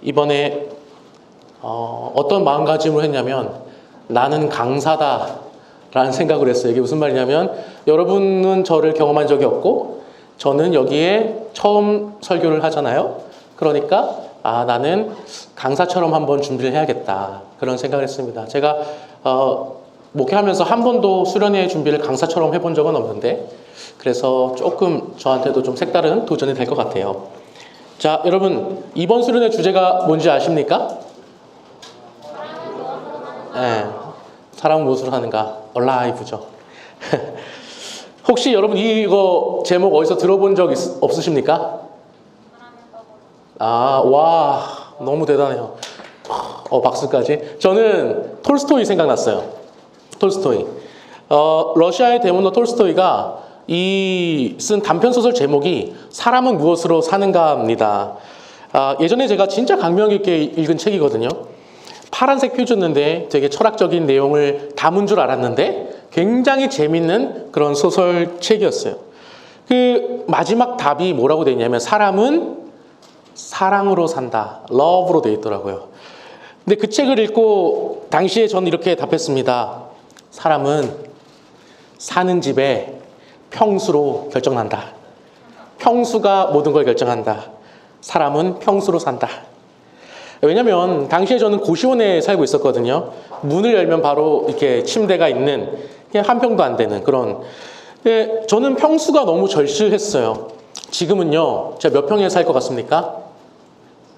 이번에 어떤 마음가짐을 했냐면 나는 강사다 라는 생각을 했어요. 이게 무슨 말이냐면 여러분은 저를 경험한 적이 없고 저는 여기에 처음 설교를 하잖아요. 그러니까 나는 강사처럼 한번 준비를 해야겠다 그런 생각을 했습니다. 제가 목회하면서 한 번도 수련회 준비를 강사처럼 해본 적은 없는데 그래서 조금 저한테도 좀 색다른 도전이 될 것 같아요. 자, 여러분 이번 수련회 주제가 뭔지 아십니까? 네, 사람은 무엇으로 사는가? 얼라이브죠. 혹시 여러분 이거 제목 어디서 들어본 적 없으십니까? 와, 너무 대단해요. 박수까지. 저는 톨스토이 생각났어요. 톨스토이. 러시아의 대문호 톨스토이가 쓴 단편소설 제목이 사람은 무엇으로 사는가입니다. 예전에 제가 진짜 감명 깊게 읽은 책이거든요. 파란색 표지였는데 되게 철학적인 내용을 담은 줄 알았는데 굉장히 재밌는 그런 소설책이었어요. 그 마지막 답이 뭐라고 되어 있냐면 사람은 사랑으로 산다. love로 되어 있더라고요. 근데 그 책을 읽고 당시에 저는 이렇게 답했습니다. 사람은 사는 집에 평수로 결정난다. 평수가 모든 걸 결정한다. 사람은 평수로 산다. 왜냐면 당시에 저는 고시원에 살고 있었거든요. 문을 열면 바로 이렇게 침대가 있는 그냥 한 평도 안 되는 그런. 근데 저는 평수가 너무 절실했어요. 지금은요, 제가 몇 평에 살 것 같습니까?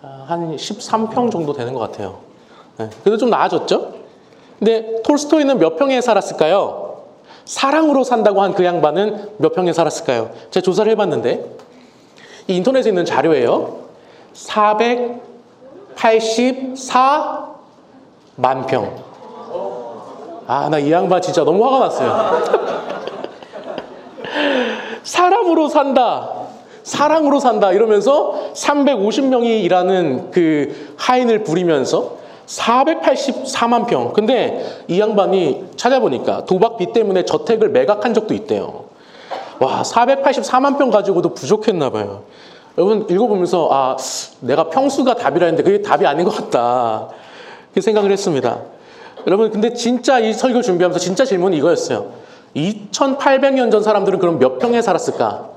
한 13평 정도 되는 것 같아요. 네, 그래도 좀 나아졌죠? 근데 톨스토이는 몇 평에 살았을까요? 사랑으로 산다고 한 그 양반은 몇 평에 살았을까요? 제가 조사를 해봤는데 이 인터넷에 있는 자료예요. 484만 평. 나 이 양반 진짜 너무 화가 났어요. 사람으로 산다. 사랑으로 산다 이러면서 350명이 일하는 그 하인을 부리면서 484만 평. 근데 이 양반이 찾아보니까 도박비 때문에 저택을 매각한 적도 있대요. 와, 484만 평 가지고도 부족했나 봐요. 여러분 읽어보면서 내가 평수가 답이라 했는데 그게 답이 아닌 것 같다. 그 생각을 했습니다. 여러분 근데 진짜 이 설교 준비하면서 진짜 질문이 이거였어요. 2800년 전 사람들은 그럼 몇 평에 살았을까?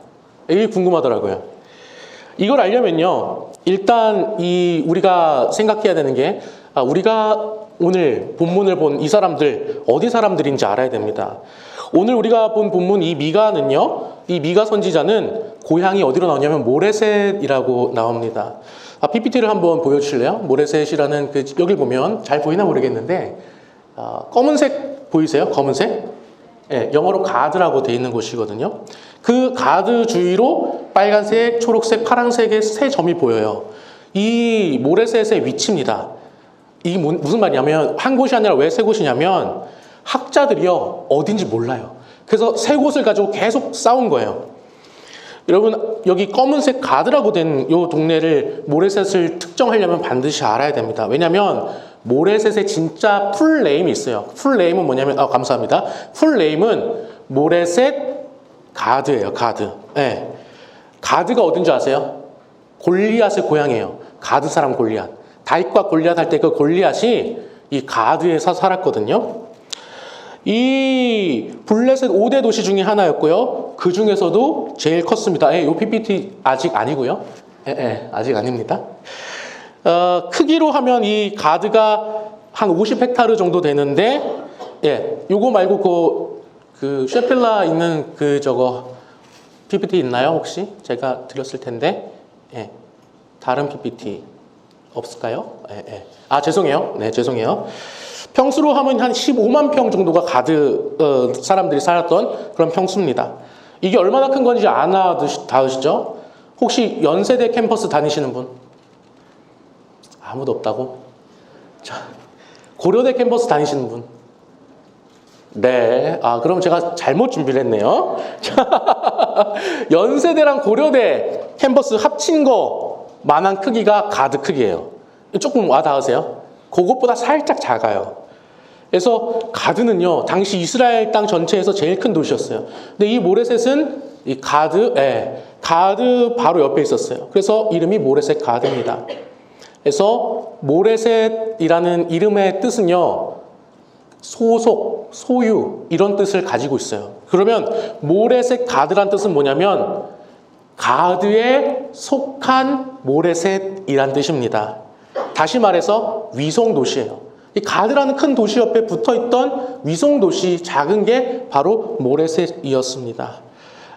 이게 궁금하더라고요. 이걸 알려면요. 일단 우리가 생각해야 되는 게 우리가 오늘 본문을 본 이 사람들 어디 사람들인지 알아야 됩니다. 오늘 우리가 본 본문 이 미가는요. 이 미가 선지자는 고향이 어디로 나오냐면 모레셋이라고 나옵니다. PPT를 한번 보여주실래요? 모레셋이라는 여기 보면 잘 보이나 모르겠는데 검은색 보이세요? 검은색? 네, 영어로 가드라고 되어 있는 곳이거든요. 그 가드 주위로 빨간색, 초록색, 파란색의 세 점이 보여요. 이 모레셋의 위치입니다. 이게 무슨 말이냐면 한 곳이 아니라 왜 세 곳이냐면 학자들이요 어딘지 몰라요. 그래서 세 곳을 가지고 계속 싸운 거예요. 여러분 여기 검은색 가드라고 된 이 동네를 모레셋을 특정하려면 반드시 알아야 됩니다. 왜냐하면 모레셋의 진짜 풀네임이 있어요. 풀네임은 뭐냐면 감사합니다. 풀네임은 모레셋 가드예요. 가드. 네. 가드가 어딘지 아세요? 골리앗의 고향이에요. 가드 사람 골리앗. 다윗과 골리앗 할 때 그 골리앗이 이 가드에서 살았거든요. 이 블레셋 5대 도시 중에 하나였고요. 그 중에서도 제일 컸습니다. 이 PPT 아직 아니고요. 아직 아닙니다. 크기로 하면 이 가드가 한 50헥타르 정도 되는데, 요거 말고 그 셰필라 있는 저거 PPT 있나요 혹시? 제가 드렸을 텐데, 다른 PPT 없을까요? 죄송해요. 네, 죄송해요. 평수로 하면 한 15만 평 정도가 가드 사람들이 살았던 그런 평수입니다. 이게 얼마나 큰 건지 아시죠? 혹시 연세대 캠퍼스 다니시는 분? 아무도 없다고? 고려대 캠퍼스 다니시는 분? 네. 그럼 제가 잘못 준비를 했네요. 연세대랑 고려대 캠퍼스 합친 거만한 크기가 가드 크기예요. 조금 와닿으세요? 그것보다 살짝 작아요. 그래서 가드는요, 당시 이스라엘 땅 전체에서 제일 큰 도시였어요. 근데 이 모레셋은 이 가드 바로 옆에 있었어요. 그래서 이름이 모레셋 가드입니다. 그래서 모레셋이라는 이름의 뜻은요, 소속, 소유 이런 뜻을 가지고 있어요. 그러면 모레셋 가드란 뜻은 뭐냐면 가드에 속한 모레셋이란 뜻입니다. 다시 말해서 위성도시예요. 이 가드라는 큰 도시 옆에 붙어있던 위성도시 작은 게 바로 모레셋이었습니다.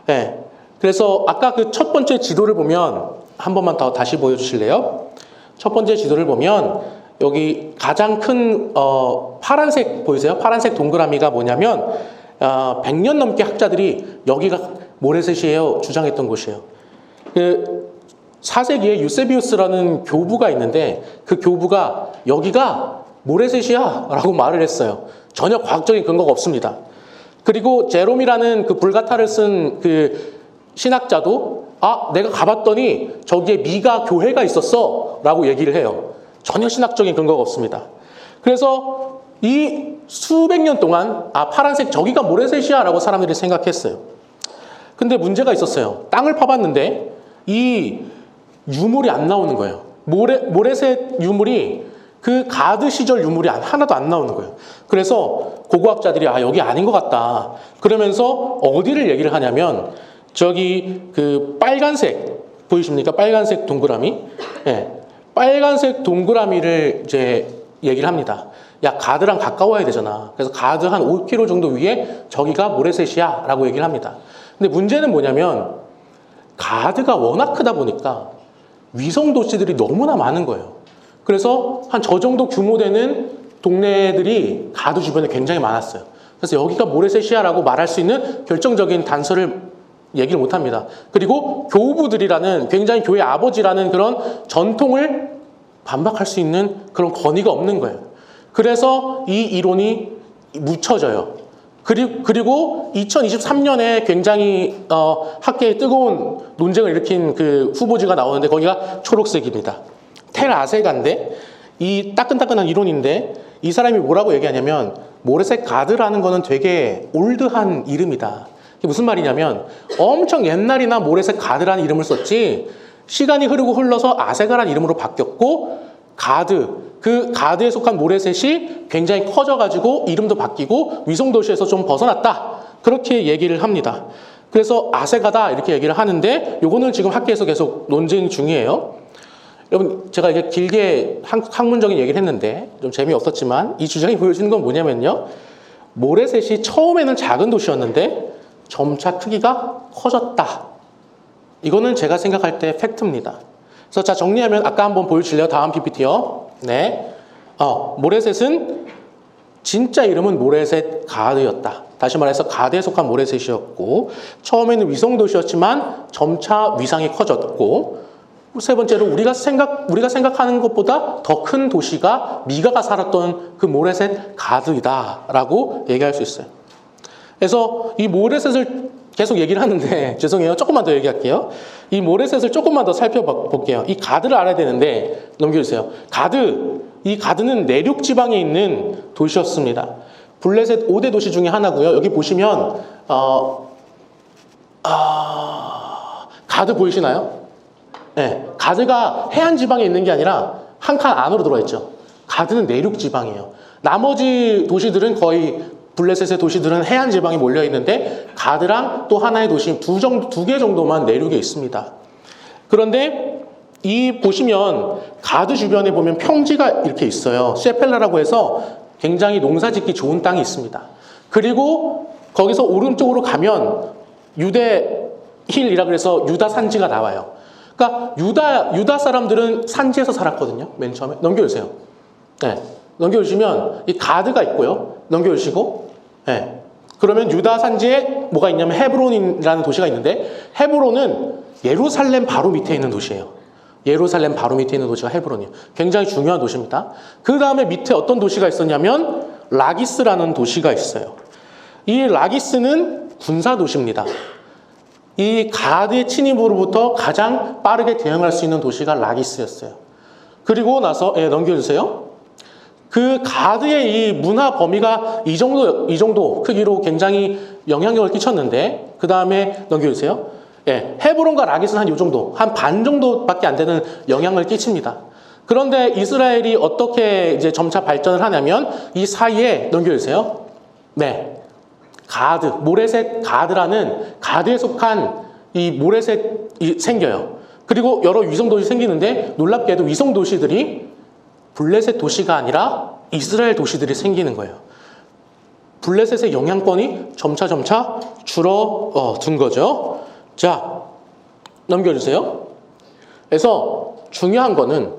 네. 그래서 아까 그 첫 번째 지도를 보면 한 번만 더 다시 보여주실래요? 첫 번째 지도를 보면 여기 가장 큰 파란색 보이세요? 파란색 동그라미가 뭐냐면 100년 넘게 학자들이 여기가 모레셋이에요 주장했던 곳이에요. 그 4세기에 유세비우스라는 교부가 있는데 그 교부가 여기가 모레셋이야 라고 말을 했어요. 전혀 과학적인 근거가 없습니다. 그리고 제롬이라는 그 불가타를 쓴 그 신학자도 내가 가봤더니 저기에 미가 교회가 있었어 라고 얘기를 해요. 전혀 신학적인 근거가 없습니다. 그래서 이 수백 년 동안 파란색 저기가 모레셋이야 라고 사람들이 생각했어요. 근데 문제가 있었어요. 땅을 파봤는데 이 유물이 안 나오는 거예요. 모레셋 유물이 그 가드 시절 유물이 하나도 안 나오는 거예요. 그래서 고고학자들이 여기 아닌 것 같다. 그러면서 어디를 얘기를 하냐면 저기 그 빨간색 보이십니까? 빨간색 동그라미. 네. 빨간색 동그라미를 이제 얘기를 합니다. 야, 가드랑 가까워야 되잖아. 그래서 가드 한 5km 정도 위에 저기가 모레셋이야 라고 얘기를 합니다. 근데 문제는 뭐냐면 가드가 워낙 크다 보니까 위성 도시들이 너무나 많은 거예요. 그래서 한 저 정도 규모 되는 동네들이 가드 주변에 굉장히 많았어요. 그래서 여기가 모레셋이야라고 말할 수 있는 결정적인 단서를 얘기를 못합니다. 그리고 교부들이라는 굉장히 교회 아버지라는 그런 전통을 반박할 수 있는 그런 권위가 없는 거예요. 그래서 이 이론이 묻혀져요. 그리고 2023년에 굉장히 학계에 뜨거운 논쟁을 일으킨 그 후보지가 나오는데 거기가 초록색입니다. 텔 아세가인데 이 따끈따끈한 이론인데 이 사람이 뭐라고 얘기하냐면 모레셋 가드라는 거는 되게 올드한 이름이다. 이게 무슨 말이냐면 엄청 옛날이나 모레셋 가드라는 이름을 썼지 시간이 흘러서 아세가라는 이름으로 바뀌었고 그 가드에 속한 모레셋이 굉장히 커져가지고 이름도 바뀌고 위성도시에서 좀 벗어났다. 그렇게 얘기를 합니다. 그래서 아세가다 이렇게 얘기를 하는데 요거는 지금 학계에서 계속 논쟁 중이에요. 여러분 제가 이게 길게 학문적인 얘기를 했는데 좀 재미없었지만 이 주장이 보여주는 건 뭐냐면요. 모레셋이 처음에는 작은 도시였는데 점차 크기가 커졌다. 이거는 제가 생각할 때 팩트입니다. 그래서 자 정리하면 아까 한번 보여줄래요? 다음 PPT요. 네. 모레셋은 진짜 이름은 모레셋 가드였다. 다시 말해서 가드에 속한 모레셋이었고 처음에는 위성도시였지만 점차 위상이 커졌고 세 번째로 우리가 생각하는 것보다 더 큰 도시가 미가가 살았던 그 모레셋 가드이다라고 얘기할 수 있어요. 그래서 이 모레셋을 계속 얘기를 하는데 죄송해요. 조금만 더 얘기할게요. 이 모레셋을 조금만 더 살펴볼게요. 이 가드를 알아야 되는데 넘겨주세요. 이 가드는 내륙 지방에 있는 도시였습니다. 블레셋 5대 도시 중에 하나고요. 여기 보시면 가드 보이시나요? 네, 가드가 해안 지방에 있는 게 아니라 한 칸 안으로 들어와 있죠. 가드는 내륙 지방이에요. 나머지 도시들은 거의 블레셋의 도시들은 해안 지방에 몰려 있는데 가드랑 또 하나의 도시 두 개 정도만 내륙에 있습니다. 그런데 이 보시면 가드 주변에 보면 평지가 이렇게 있어요. 셰펠라라고 해서 굉장히 농사짓기 좋은 땅이 있습니다. 그리고 거기서 오른쪽으로 가면 유대 힐이라 그래서 유다 산지가 나와요. 그러니까 유다 사람들은 산지에서 살았거든요. 맨 처음에 넘겨주세요. 네, 넘겨주시면 이 가드가 있고요. 넘겨주시고, 네. 그러면 유다 산지에 뭐가 있냐면 헤브론이라는 도시가 있는데 헤브론은 예루살렘 바로 밑에 있는 도시예요. 예루살렘 바로 밑에 있는 도시가 헤브론이에요. 굉장히 중요한 도시입니다. 그 다음에 밑에 어떤 도시가 있었냐면 라기스라는 도시가 있어요. 이 라기스는 군사 도시입니다. 이 가드의 침입으로부터 가장 빠르게 대응할 수 있는 도시가 라기스였어요. 그리고 나서 넘겨주세요. 그 가드의 이 문화 범위가 이 정도 크기로 굉장히 영향력을 끼쳤는데 그 다음에 넘겨주세요. 헤브론과 라기스는 한 이 정도, 한 반 정도밖에 안 되는 영향을 끼칩니다. 그런데 이스라엘이 어떻게 이제 점차 발전을 하냐면 이 사이에 넘겨주세요. 네. 가드, 모레셋 가드라는 가드에 속한 이 모레셋이 생겨요. 그리고 여러 위성 도시 생기는데 놀랍게도 위성 도시들이 블레셋 도시가 아니라 이스라엘 도시들이 생기는 거예요. 블레셋의 영향권이 점차 줄어든 거죠. 자, 넘겨주세요. 그래서 중요한 거는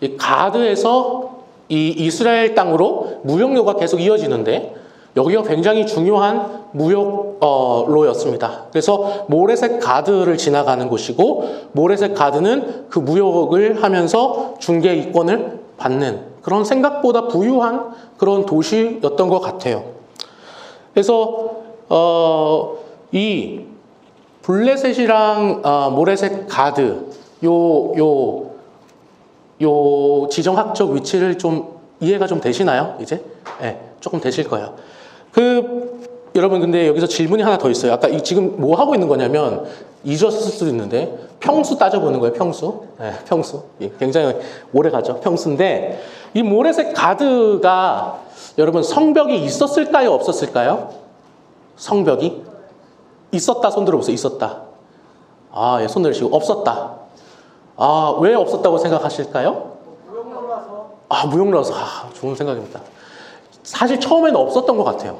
이 가드에서 이 이스라엘 땅으로 무역로가 계속 이어지는데 여기가 굉장히 중요한 무역로였습니다. 그래서 모레셋 가드를 지나가는 곳이고 모레셋 가드는 그 무역을 하면서 중개 이권을 받는 그런 생각보다 부유한 그런 도시였던 것 같아요. 그래서 이 블레셋이랑 모레셋 가드 요 지정학적 위치를 좀 이해가 좀 되시나요? 이제? 네, 조금 되실 거예요. 여러분 근데 여기서 질문이 하나 더 있어요. 아까 지금 뭐 하고 있는 거냐면 잊었을 수도 있는데 평수 따져보는 거예요. 평수. 네, 평수. 굉장히 오래 가죠. 평수인데 이 모레셋 가드가 여러분 성벽이 있었을까요? 없었을까요? 성벽이? 있었다. 손 들어보세요. 있었다. 예, 손 들으시고 없었다. 왜 없었다고 생각하실까요? 무용로라서. 좋은 생각입니다. 사실 처음에는 없었던 것 같아요.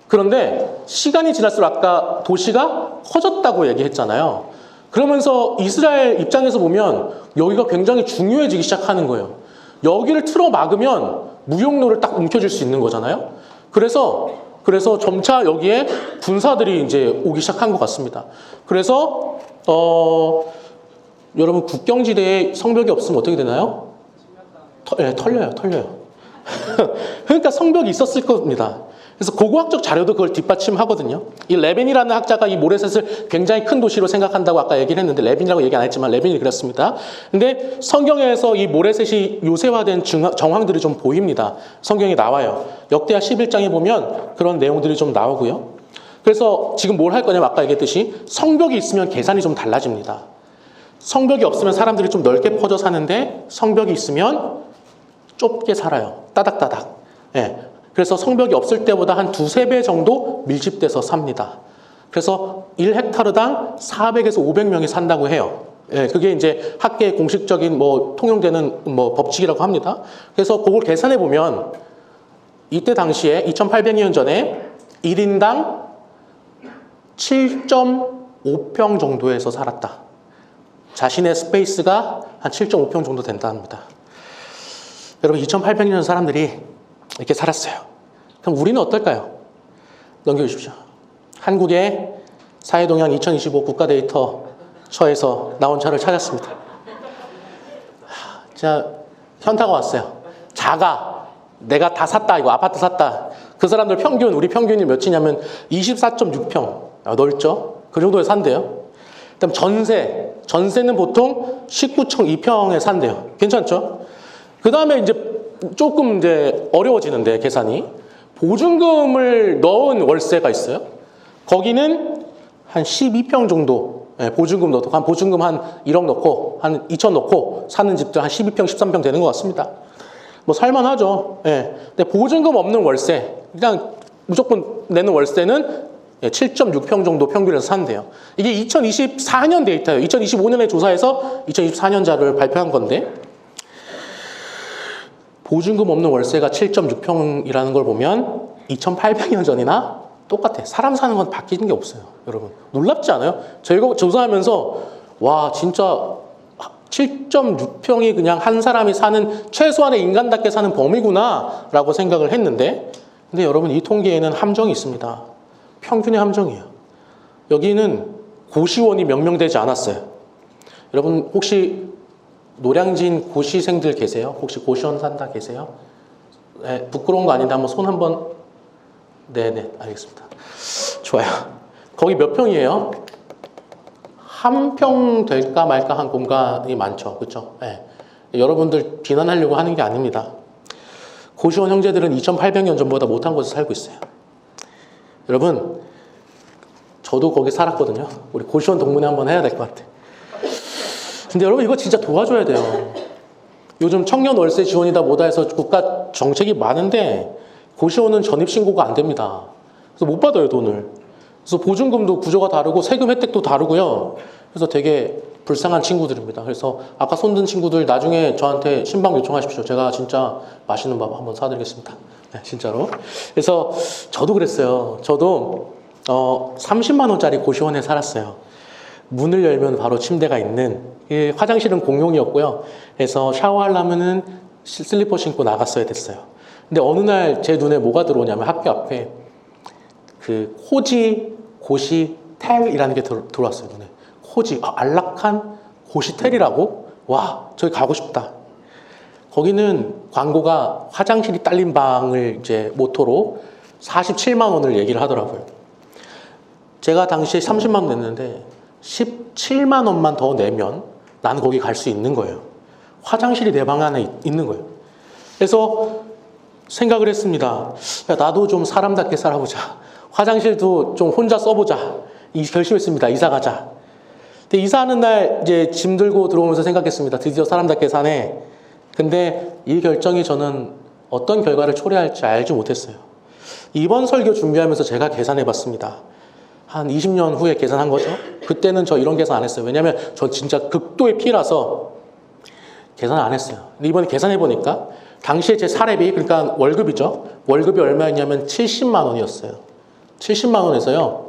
그런데 시간이 지날수록 아까 도시가 커졌다고 얘기했잖아요. 그러면서 이스라엘 입장에서 보면 여기가 굉장히 중요해지기 시작하는 거예요. 여기를 틀어 막으면 무용로를 딱 움켜쥘 수 있는 거잖아요. 그래서 점차 여기에 군사들이 이제 오기 시작한 것 같습니다. 그래서 여러분 국경지대에 성벽이 없으면 어떻게 되나요? 털려요. 그러니까 성벽이 있었을 겁니다. 그래서 고고학적 자료도 그걸 뒷받침하거든요. 이 레빈이라는 학자가 이 모레셋을 굉장히 큰 도시로 생각한다고 아까 얘기를 했는데 레빈이라고 얘기 안 했지만 레빈이 그랬습니다. 근데 성경에서 이 모레셋이 요새화된 정황들이 좀 보입니다. 성경에 나와요. 역대하 11장에 보면 그런 내용들이 좀 나오고요. 그래서 지금 뭘 할 거냐면 아까 얘기했듯이 성벽이 있으면 계산이 좀 달라집니다. 성벽이 없으면 사람들이 좀 넓게 퍼져 사는데 성벽이 있으면 좁게 살아요. 따닥따닥. 예. 그래서 성벽이 없을 때보다 한 2-3배 정도 밀집돼서 삽니다. 그래서 1헥타르당 400에서 500명이 산다고 해요. 예, 그게 이제 학계의 공식적인 통용되는 법칙이라고 합니다. 그래서 그걸 계산해 보면 이때 당시에 2800년 전에 1인당 7.5평 정도에서 살았다. 자신의 스페이스가 한 7.5평 정도 된답니다. 여러분 2800년 사람들이 이렇게 살았어요. 그럼 우리는 어떨까요? 넘겨주십시오. 한국의 사회동향 2025 국가데이터처에서 나온 차를 찾았습니다. 자, 현타가 왔어요. 내가 다 샀다. 이거 아파트 샀다. 그 사람들 우리 평균이 몇이냐면 24.6평. 넓죠? 그 정도에 산대요. 그다음 전세는 보통 19층 2평에 산대요. 괜찮죠? 그 다음에 조금 어려워지는데 계산이 보증금을 넣은 월세가 있어요. 거기는 한 12평 정도 보증금 넣고 보증금 한 1억 넣고 한 2천 넣고 사는 집들 한 12평 13평 되는 것 같습니다. 살만하죠. 근데 보증금 없는 월세 그냥 무조건 내는 월세는 7.6평 정도 평균에서 산대요. 이게 2024년 데이터예요. 2025년에 조사해서 2024년 자료를 발표한 건데 보증금 없는 월세가 7.6평이라는 걸 보면 2800년 전이나 똑같아. 사람 사는 건 바뀌는 게 없어요. 여러분 놀랍지 않아요? 저희가 조사하면서 와 진짜 7.6평이 그냥 한 사람이 사는 최소한의 인간답게 사는 범위구나 라고 생각을 했는데 근데 여러분 이 통계에는 함정이 있습니다. 평균의 함정이에요. 여기는 고시원이 명명되지 않았어요. 여러분 혹시 노량진 고시생들 계세요? 혹시 고시원 산다 계세요? 네, 부끄러운 거 아닌데 한번 손 한번. 네네, 알겠습니다. 좋아요. 거기 몇 평이에요? 한 평 될까 말까 한 공간이 많죠. 그렇죠? 네. 여러분들 비난하려고 하는 게 아닙니다. 고시원 형제들은 2800년 전보다 못한 곳에 살고 있어요. 여러분 저도 거기 살았거든요. 우리 고시원 동문회 한번 해야 될 것 같아. 근데 여러분 이거 진짜 도와줘야 돼요. 요즘 청년 월세 지원이다 뭐다 해서 국가 정책이 많은데 고시원은 전입신고가 안 됩니다. 그래서 못 받아요, 돈을. 그래서 보증금도 구조가 다르고 세금 혜택도 다르고요. 그래서 되게 불쌍한 친구들입니다. 그래서 아까 손든 친구들 나중에 저한테 신방 요청하십시오. 제가 진짜 맛있는 밥 한번 사드리겠습니다. 네, 진짜로. 그래서 저도 그랬어요. 저도 30만 원짜리 고시원에 살았어요. 문을 열면 바로 침대가 있는, 화장실은 공용이었고요. 그래서 샤워하려면은 슬리퍼 신고 나갔어야 됐어요. 근데 어느 날 제 눈에 뭐가 들어오냐면 학교 앞에 그 호지 고시텔이라는 게 들어왔어요, 눈에. 호지, 안락한 고시텔이라고? 와, 저기 가고 싶다. 거기는 광고가 화장실이 딸린 방을 이제 모토로 47만 원을 얘기를 하더라고요. 제가 당시에 30만 원 냈는데 17만 원만 더 내면 나는 거기 갈 수 있는 거예요. 화장실이 내 방 안에 있는 거예요. 그래서 생각을 했습니다. 야, 나도 좀 사람답게 살아보자. 화장실도 좀 혼자 써보자. 결심했습니다. 이사 가자. 근데 이사하는 날 이제 짐 들고 들어오면서 생각했습니다. 드디어 사람답게 사네. 근데 이 결정이 저는 어떤 결과를 초래할지 알지 못했어요. 이번 설교 준비하면서 제가 계산해 봤습니다. 한 20년 후에 계산한 거죠. 그때는 저 이런 계산 안 했어요. 왜냐면 저 진짜 극도의 피라서 계산 안 했어요. 근데 이번에 계산해 보니까 당시에 제 사례비, 그러니까 월급이죠. 월급이 얼마였냐면 70만 원이었어요. 70만 원에서요.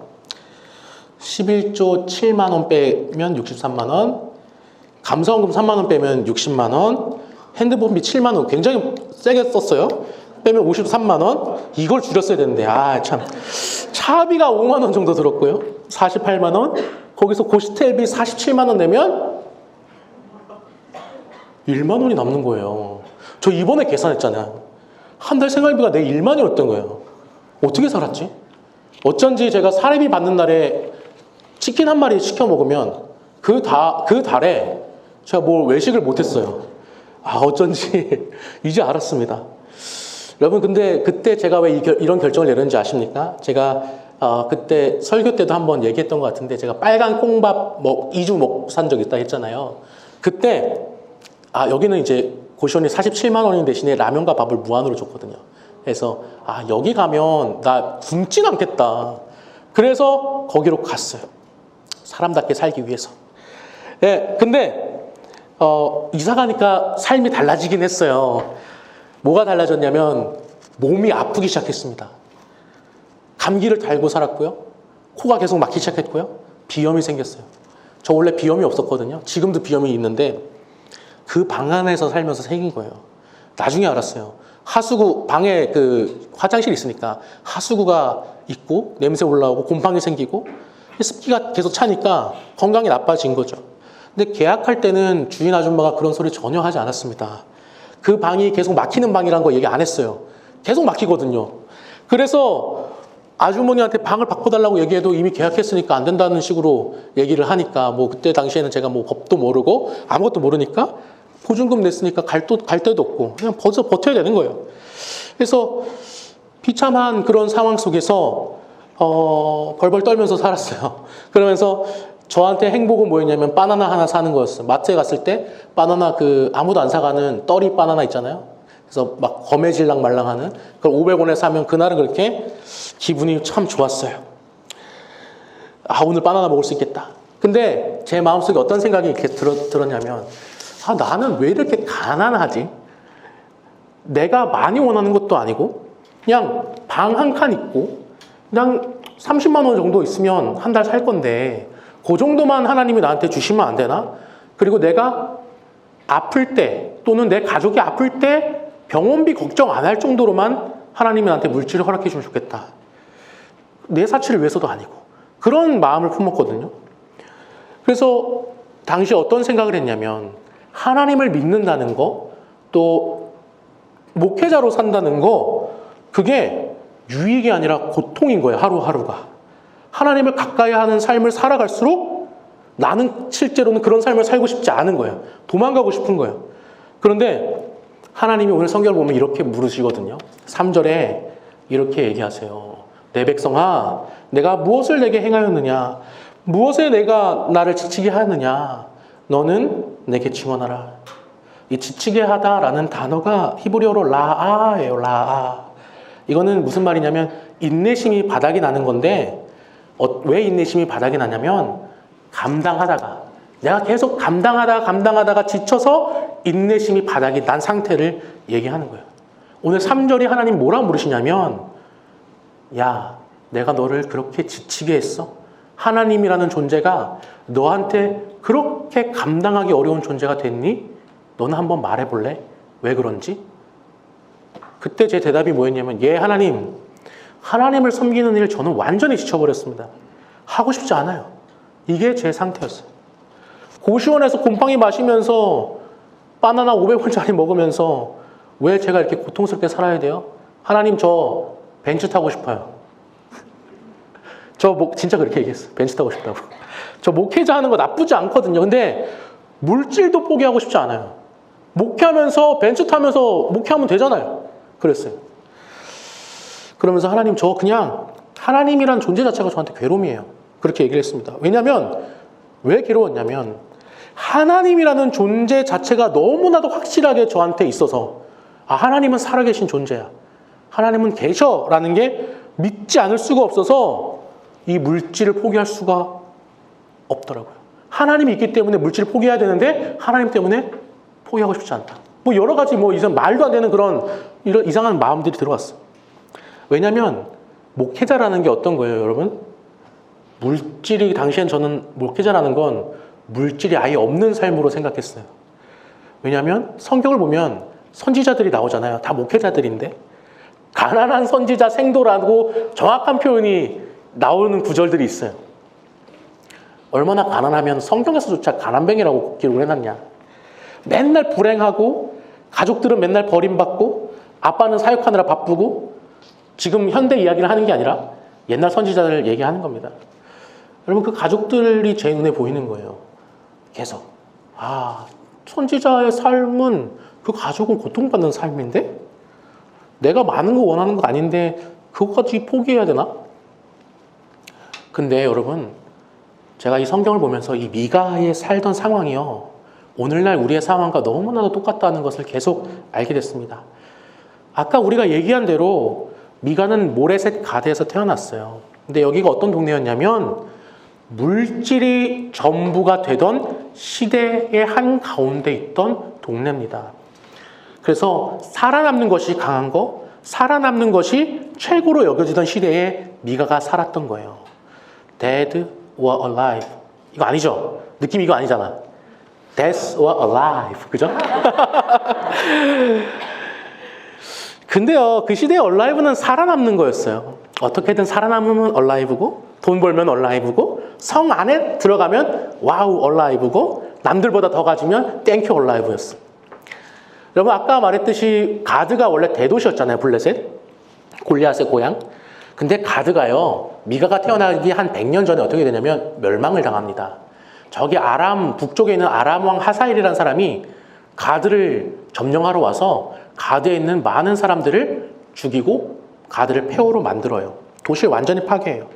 11조 7만 원 빼면 63만 원, 감사원금 3만 원 빼면 60만 원, 핸드폰비 7만 원, 굉장히 세게 썼어요. 빼면 53만 원, 이걸 줄였어야 되는데, 참. 차비가 5만 원 정도 들었고요. 48만 원, 거기서 고시텔비 47만 원 내면 1만 원이 남는 거예요. 저 이번에 계산했잖아요. 한 달 생활비가 내 1만 원이었던 거예요. 어떻게 살았지? 어쩐지 제가 사례비 받는 날에 치킨 한 마리 시켜 먹으면 그 달에 제가 뭘 외식을 못했어요. 어쩐지 이제 알았습니다. 여러분, 근데 그때 제가 왜 이런 결정을 내렸는지 아십니까? 제가 그때 설교 때도 한번 얘기했던 것 같은데, 제가 빨간 콩밥 2주 산 적 있다 했잖아요. 그때 여기는 이제 고시원이 47만 원인 대신에 라면과 밥을 무한으로 줬거든요. 그래서 여기 가면 나 굶진 않겠다. 그래서 거기로 갔어요. 사람답게 살기 위해서. 네, 근데 이사 가니까 삶이 달라지긴 했어요. 뭐가 달라졌냐면 몸이 아프기 시작했습니다. 감기를 달고 살았고요. 코가 계속 막히기 시작했고요. 비염이 생겼어요. 저 원래 비염이 없었거든요. 지금도 비염이 있는데 그 방 안에서 살면서 생긴 거예요. 나중에 알았어요. 하수구, 방에 그 화장실이 있으니까 하수구가 있고 냄새 올라오고 곰팡이 생기고 습기가 계속 차니까 건강이 나빠진 거죠. 근데 계약할 때는 주인 아줌마가 그런 소리 전혀 하지 않았습니다. 그 방이 계속 막히는 방이라는 거 얘기 안 했어요. 계속 막히거든요. 그래서 아주머니한테 방을 바꿔달라고 얘기해도 이미 계약했으니까 안 된다는 식으로 얘기를 하니까, 그때 당시에는 제가 법도 모르고 아무것도 모르니까 보증금 냈으니까 갈 데도 없고 그냥 버텨야 되는 거예요. 그래서 비참한 그런 상황 속에서 벌벌 떨면서 살았어요. 그러면서 저한테 행복은 뭐였냐면 바나나 하나 사는 거였어요. 마트에 갔을 때 바나나 아무도 안 사가는 떨이 바나나 있잖아요. 그래서 막 검해질랑 말랑하는 그걸 500원에 사면 그날은 그렇게 기분이 참 좋았어요. 오늘 바나나 먹을 수 있겠다. 근데 제 마음속에 어떤 생각이 이렇게 들었냐면 나는 왜 이렇게 가난하지? 내가 많이 원하는 것도 아니고 그냥 방 한 칸 있고 그냥 30만 원 정도 있으면 한 달 살 건데 그 정도만 하나님이 나한테 주시면 안 되나? 그리고 내가 아플 때 또는 내 가족이 아플 때 병원비 걱정 안 할 정도로만 하나님이 나한테 물질을 허락해 주면 좋겠다. 내 사치를 위해서도 아니고 그런 마음을 품었거든요. 그래서 당시 어떤 생각을 했냐면 하나님을 믿는다는 거, 또 목회자로 산다는 거, 그게 유익이 아니라 고통인 거예요. 하루하루가. 하나님을 가까이 하는 삶을 살아갈수록 나는 실제로는 그런 삶을 살고 싶지 않은 거예요. 도망가고 싶은 거예요. 그런데 하나님이 오늘 성경을 보면 이렇게 물으시거든요. 3절에 이렇게 얘기하세요. 내 백성아, 내가 무엇을 내게 행하였느냐? 무엇에 내가 나를 지치게 하느냐? 너는 내게 증언하라. 이 지치게 하다라는 단어가 히브리어로 라아예요. 라아. 이거는 무슨 말이냐면 인내심이 바닥이 나는 건데 왜 인내심이 바닥이 나냐면 감당하다가 내가 계속 감당하다가 지쳐서 인내심이 바닥이 난 상태를 얘기하는 거예요. 오늘 3절이 하나님 뭐라 물으시냐면 야, 내가 너를 그렇게 지치게 했어? 하나님이라는 존재가 너한테 그렇게 감당하기 어려운 존재가 됐니? 너는 한번 말해볼래? 왜 그런지? 그때 제 대답이 뭐였냐면 예, 하나님을 섬기는 일 저는 완전히 지쳐버렸습니다. 하고 싶지 않아요. 이게 제 상태였어요. 고시원에서 곰팡이 마시면서 바나나 500원짜리 먹으면서 왜 제가 이렇게 고통스럽게 살아야 돼요? 하나님, 저 벤츠 타고 싶어요. 진짜 그렇게 얘기했어요. 벤츠 타고 싶다고. 저 목회자 하는 거 나쁘지 않거든요. 근데 물질도 포기하고 싶지 않아요. 목회하면서 벤츠 타면서 목회하면 되잖아요. 그랬어요. 그러면서 하나님, 저 그냥 하나님이란 존재 자체가 저한테 괴로움이에요. 그렇게 얘기를 했습니다. 왜냐면 왜 괴로웠냐면 하나님이라는 존재 자체가 너무나도 확실하게 저한테 있어서 하나님은 살아계신 존재야. 하나님은 계셔라는 게 믿지 않을 수가 없어서 이 물질을 포기할 수가 없더라고요. 하나님이 있기 때문에 물질을 포기해야 되는데 하나님 때문에 포기하고 싶지 않다. 여러 가지 말도 안 되는 그런 이런 이상한 마음들이 들어왔어. 왜냐하면 목회자라는 게 어떤 거예요, 여러분? 물질이 당시엔 저는 목회자라는 건 물질이 아예 없는 삶으로 생각했어요. 왜냐하면 성경을 보면 선지자들이 나오잖아요. 다 목회자들인데 가난한 선지자 생도라고 정확한 표현이 나오는 구절들이 있어요. 얼마나 가난하면 성경에서조차 가난뱅이라고 기록을 해놨냐. 맨날 불행하고 가족들은 맨날 버림받고 아빠는 사역하느라 바쁘고 지금 현대 이야기를 하는 게 아니라 옛날 선지자들을 얘기하는 겁니다. 여러분, 그 가족들이 제 눈에 보이는 거예요. 계속. 선지자의 삶은 그 가족은 고통받는 삶인데 내가 많은 거 원하는 거 아닌데 그것까지 포기해야 되나? 근데 여러분, 제가 이 성경을 보면서 이 미가의 살던 상황이요, 오늘날 우리의 상황과 너무나도 똑같다는 것을 계속 알게 됐습니다. 아까 우리가 얘기한 대로 미가는 모레셋 가드에서 태어났어요. 근데 여기가 어떤 동네였냐면 물질이 전부가 되던 시대의 한가운데 있던 동네입니다. 그래서 살아남는 것이 강한 거, 살아남는 것이 최고로 여겨지던 시대에 미가가 살았던 거예요. Dead or alive. 이거 아니죠? 느낌 이거 아니잖아. Death or alive. 그죠? 근데요, 그 시대의 alive는 살아남는 거였어요. 어떻게든 살아남으면 alive고, 돈 벌면 alive고, 성 안에 들어가면 와우 alive고, 남들보다 더 가지면 땡큐 alive였어. 여러분, 아까 말했듯이 가드가 원래 대도시였잖아요. 블레셋, 골리앗의 고향. 근데 가드가요, 미가가 태어나기 한 100년 전에 어떻게 되냐면 멸망을 당합니다. 저기 북쪽에 있는 아람 왕 하사엘이라는 사람이 가드를 점령하러 와서 가드에 있는 많은 사람들을 죽이고 가드를 폐허로 만들어요. 도시를 완전히 파괴해요.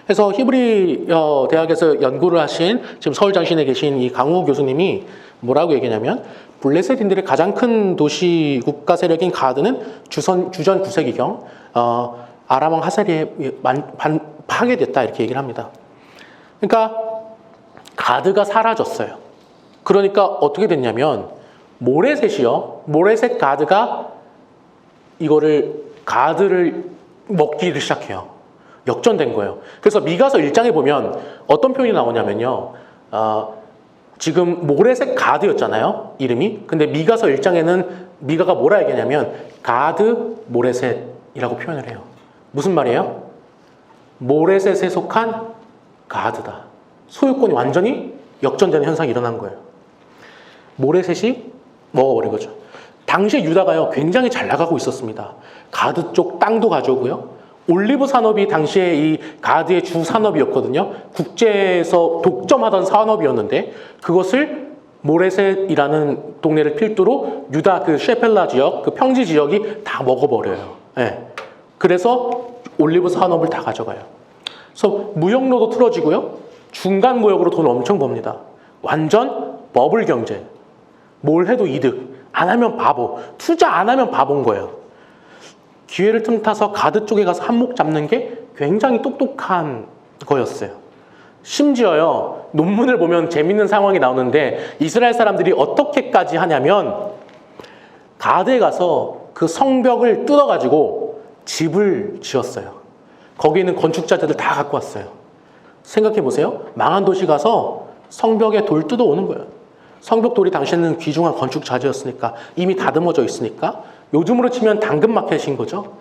그래서 히브리 대학에서 연구를 하신 지금 서울장신에 계신 이 강우 교수님이 뭐라고 얘기냐면 블레셋인들의 가장 큰 도시 국가 세력인 가드는 주전 9세기경 아람 왕 하사엘에 파괴됐다 이렇게 얘기를 합니다. 그러니까 가드가 사라졌어요. 그러니까 어떻게 됐냐면 모레셋 가드가 가드를 먹기를 시작해요. 역전된 거예요. 그래서 미가서 1장에 보면 어떤 표현이 나오냐면요. 지금 모레셋 가드였잖아요. 이름이. 근데 미가서 1장에는 미가가 뭐라 얘기하냐면 가드 모레셋이라고 표현을 해요. 무슨 말이에요? 모레셋에 속한 가드다. 소유권이 완전히 역전되는 현상이 일어난 거예요. 모레셋이 먹어버린 거죠. 당시에 유다가요, 굉장히 잘 나가고 있었습니다. 가드 쪽 땅도 가져오고요. 올리브 산업이 당시에 이 가드의 주 산업이었거든요. 국제에서 독점하던 산업이었는데 그것을 모레셋이라는 동네를 필두로 유다 그 셰펠라 지역, 그 평지 지역이 다 먹어버려요. 네. 그래서 올리브 산업을 다 가져가요. 그래서 무역로도 틀어지고요. 중간 무역으로 돈을 엄청 법니다. 완전 버블 경제. 뭘 해도 이득. 안 하면 바보. 투자 안 하면 바보인 거예요. 기회를 틈타서 가드 쪽에 가서 한몫 잡는 게 굉장히 똑똑한 거였어요. 심지어요, 논문을 보면 재밌는 상황이 나오는데 이스라엘 사람들이 어떻게까지 하냐면 가드에 가서 그 성벽을 뜯어가지고 집을 지었어요. 거기 있는 건축자들을 다 갖고 왔어요. 생각해 보세요. 망한 도시 가서 성벽에 돌 뜯어오는 거예요. 성벽 돌이 당시에는 귀중한 건축 자재였으니까 이미 다듬어져 있으니까 요즘으로 치면 당근마켓인 거죠.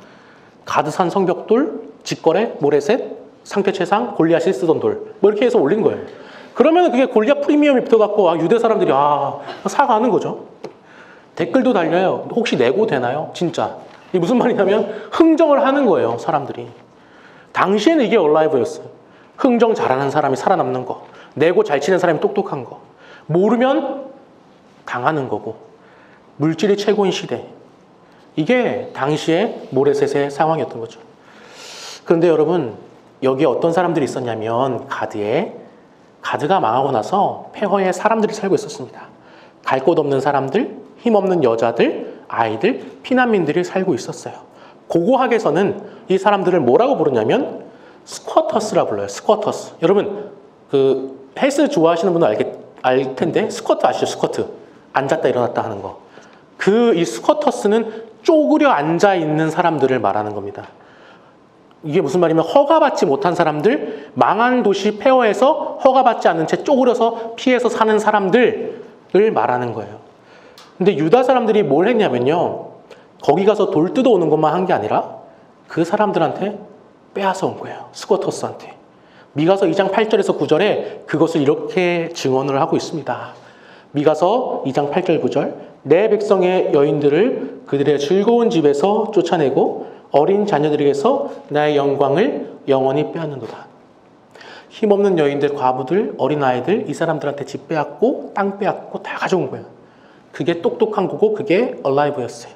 가드산 성벽돌, 직거래, 모래셋, 상태최상, 골리앗이 쓰던 돌 뭐 이렇게 해서 올린 거예요. 그러면 그게 골리앗 프리미엄이 붙어갖고 유대 사람들이 사가는 거죠. 댓글도 달려요. 혹시 내고 되나요? 진짜. 이게 무슨 말이냐면 흥정을 하는 거예요, 사람들이. 당시에는 이게 얼라이브였어요. 흥정 잘하는 사람이 살아남는 거, 내고 잘 치는 사람이 똑똑한 거, 모르면 당하는 거고, 물질이 최고인 시대. 이게 당시에 모래셋의 상황이었던 거죠. 그런데 여러분, 여기에 어떤 사람들이 있었냐면 가드가 망하고 나서 폐허에 사람들이 살고 있었습니다. 갈 곳 없는 사람들, 힘없는 여자들, 아이들, 피난민들이 살고 있었어요. 고고학에서는 이 사람들을 뭐라고 부르냐면 스쿼터스라 불러요. 스쿼터스. 여러분 그 헬스 좋아하시는 분은 알 텐데 스쿼트 아시죠? 스쿼트. 앉았다 일어났다 하는 거. 이 스쿼터스는 쪼그려 앉아 있는 사람들을 말하는 겁니다. 이게 무슨 말이냐면 허가받지 못한 사람들, 망한 도시 폐허에서 허가받지 않는 채 쪼그려서 피해서 사는 사람들을 말하는 거예요. 근데 유다 사람들이 뭘 했냐면요, 거기 가서 돌 뜯어오는 것만 한 게 아니라 그 사람들한테 빼앗아 온 거예요. 스쿼터스한테. 미가서 2장 8절에서 9절에 그것을 이렇게 증언을 하고 있습니다. 미가서 2장 8절 9절 내 백성의 여인들을 그들의 즐거운 집에서 쫓아내고 어린 자녀들에게서 나의 영광을 영원히 빼앗는도다. 힘없는 여인들, 과부들, 어린아이들 이 사람들한테 집 빼앗고 땅 빼앗고 다 가져온 거예요. 그게 똑똑한 거고 그게 얼라이브였어요.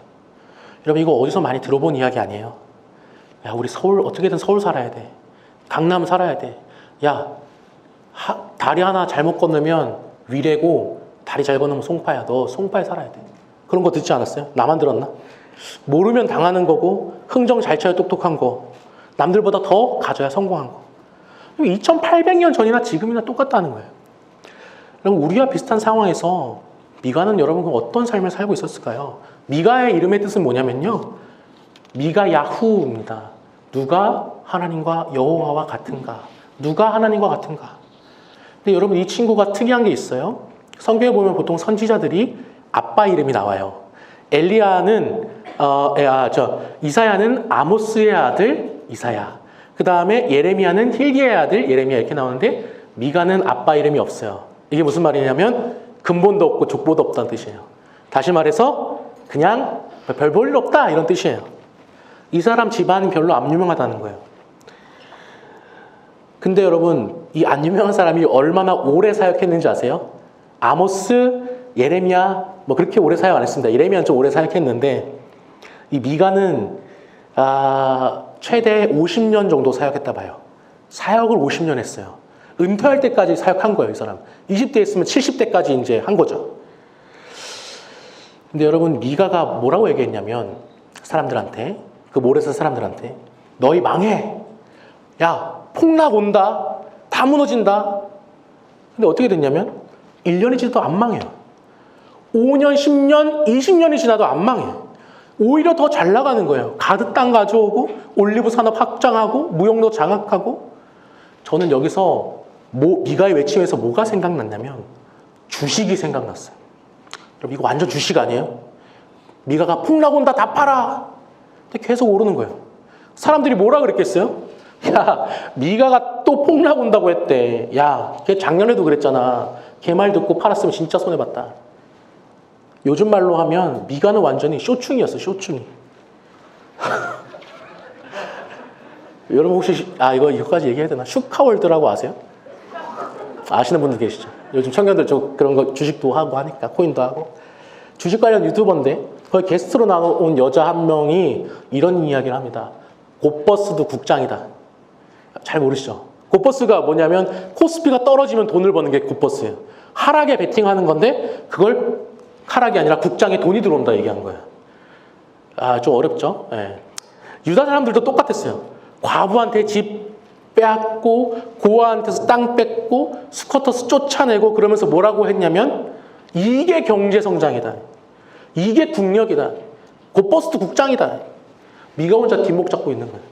여러분 이거 어디서 많이 들어본 이야기 아니에요. 야, 우리 서울 어떻게든 서울 살아야 돼. 강남 살아야 돼. 야, 다리 하나 잘못 건너면 위례고 다리 잘 건너면 송파야. 너 송파에 살아야 돼. 그런 거 듣지 않았어요? 나만 들었나? 모르면 당하는 거고 흥정 잘 쳐야 똑똑한 거, 남들보다 더 가져야 성공한 거. 2800년 전이나 지금이나 똑같다는 거예요. 그럼 우리와 비슷한 상황에서 미가는 여러분 어떤 삶을 살고 있었을까요? 미가의 이름의 뜻은 뭐냐면요, 미가 야후입니다. 누가 하나님과 여호와와 같은가? 누가 하나님과 같은가? 근데 여러분 이 친구가 특이한 게 있어요. 성경에 보면 보통 선지자들이 아빠 이름이 나와요. 이사야는 아모스의 아들 이사야. 그 다음에 예레미야는 힐기야의 아들 예레미야 이렇게 나오는데 미가는 아빠 이름이 없어요. 이게 무슨 말이냐면 근본도 없고 족보도 없다는 뜻이에요. 다시 말해서 그냥 별 볼 일 없다 이런 뜻이에요. 이 사람 집안은 별로 안 유명하다는 거예요. 근데 여러분 이 안 유명한 사람이 얼마나 오래 사역했는지 아세요? 아모스, 예레미야 뭐 그렇게 오래 사역 안 했습니다. 예레미야는 좀 오래 사역했는데 이 미가는 최대 50년 정도 사역했다 봐요. 사역을 50년 했어요. 은퇴할 때까지 사역한 거예요, 이 사람. 20대 있으면 70대까지 이제 한 거죠. 근데 여러분 미가가 뭐라고 얘기했냐면 사람들한테, 그 모레사 사람들한테 너희 망해. 야, 폭락 온다. 다 무너진다. 근데 어떻게 됐냐면 1년이 지나도 안 망해요. 5년, 10년, 20년이 지나도 안 망해요. 오히려 더 잘 나가는 거예요. 가드 땅 가져오고 올리브 산업 확장하고 무역로 장악하고. 저는 여기서 미가의 외침에서 뭐가 생각났냐면 주식이 생각났어요. 여러분 이거 완전 주식 아니에요? 미가가 폭락 온다 다 팔아. 근데 계속 오르는 거예요. 사람들이 뭐라 그랬겠어요? 야, 미가가 또 폭락 온다고 했대. 야, 걔 작년에도 그랬잖아. 걔 말 듣고 팔았으면 진짜 손해봤다. 요즘 말로 하면 미가는 완전히 쇼충이었어, 쇼충이. 여러분 혹시 이거까지 얘기해야 되나? 슈카월드라고 아세요? 아시는 분들 계시죠? 요즘 청년들 그런 거 주식도 하고 하니까 코인도 하고. 주식 관련 유튜버인데 거기 게스트로 나온 여자 한 명이 이런 이야기를 합니다. 곧버스도 국장이다. 잘 모르시죠? 곧버스가 뭐냐면 코스피가 떨어지면 돈을 버는 게 곧버스예요. 하락에 베팅하는 건데 그걸 하락이 아니라 국장에 돈이 들어온다 얘기한 거예요. 아, 좀 어렵죠? 예. 유다 사람들도 똑같았어요. 과부한테 집 빼앗고 고아한테서 땅 뺏고 스쿼터스 쫓아내고 그러면서 뭐라고 했냐면 이게 경제성장이다. 이게 국력이다. 곧버스트 국장이다. 미가 혼자 뒷목 잡고 있는 거예요.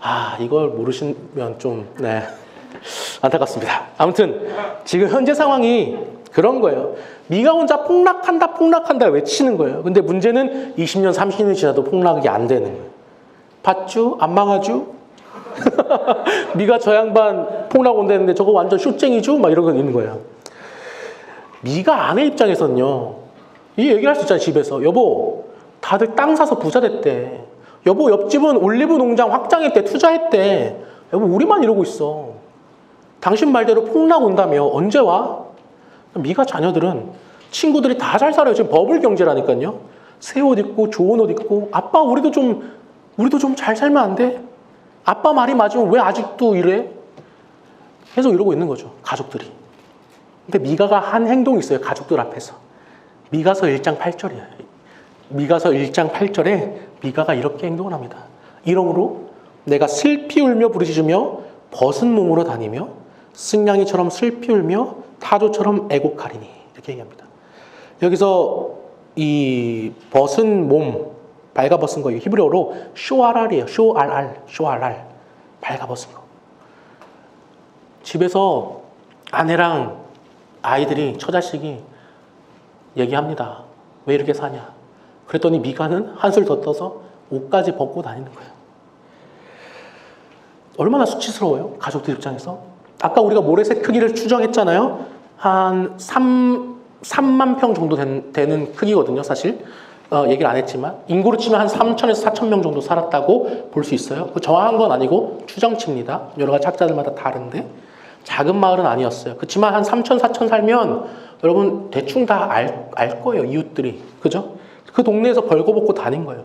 아, 이걸 모르시면 좀 네, 안타깝습니다. 아무튼 지금 현재 상황이 그런 거예요. 미가 혼자 폭락한다 외치는 거예요. 근데 문제는 20년 30년이 지나도 폭락이 안 되는 거예요. 봤죠? 안 망하죠? 미가 저 양반 폭락 온다는데 저거 완전 쇼쟁이죠? 막 이러고 있는 거예요. 미가 아내 입장에서는요, 이 얘기를 할 수 있잖아요. 집에서 여보 다들 땅 사서 부자 됐대. 여보 옆집은 올리브 농장 확장했대. 투자했대. 여보 우리만 이러고 있어. 당신 말대로 폭락 온다며 언제 와? 미가 자녀들은 친구들이 다 잘 살아요. 지금 버블 경제라니까요. 새 옷 입고 좋은 옷 입고 아빠 우리도 좀 잘 살면 안 돼? 아빠 말이 맞으면 왜 아직도 이래? 계속 이러고 있는 거죠. 가족들이. 근데 미가가 한 행동이 있어요. 가족들 앞에서. 미가서 1장 8절이에요. 미가서 1장 8절에 미가가 이렇게 행동을 합니다. 이러므로 내가 슬피 울며 부르짖으며 벗은 몸으로 다니며 승냥이처럼 슬피 울며 타조처럼 애곡하리니 이렇게 얘기합니다. 여기서 이 벗은 몸, 발가벗은 거 히브리어로 쇼알알이에요. 쇼알알 발가벗은 거. 집에서 아내랑 아이들이 처자식이 얘기합니다. 왜 이렇게 사냐? 그랬더니 미가는 한술 더 떠서 옷까지 벗고 다니는 거예요. 얼마나 수치스러워요? 가족들 입장에서. 아까 우리가 모래새 크기를 추정했잖아요. 한 3만 평 정도 되는 크기거든요. 사실 얘기를 안 했지만 인구로 치면 한 3천에서 4천 명 정도 살았다고 볼 수 있어요. 정확한 건 아니고 추정치입니다. 여러 가지 학자들마다 다른데 작은 마을은 아니었어요. 그렇지만 한 3천, 4천 살면 여러분 대충 다 알 거예요. 이웃들이. 그죠? 그 동네에서 벌거벗고 다닌 거예요.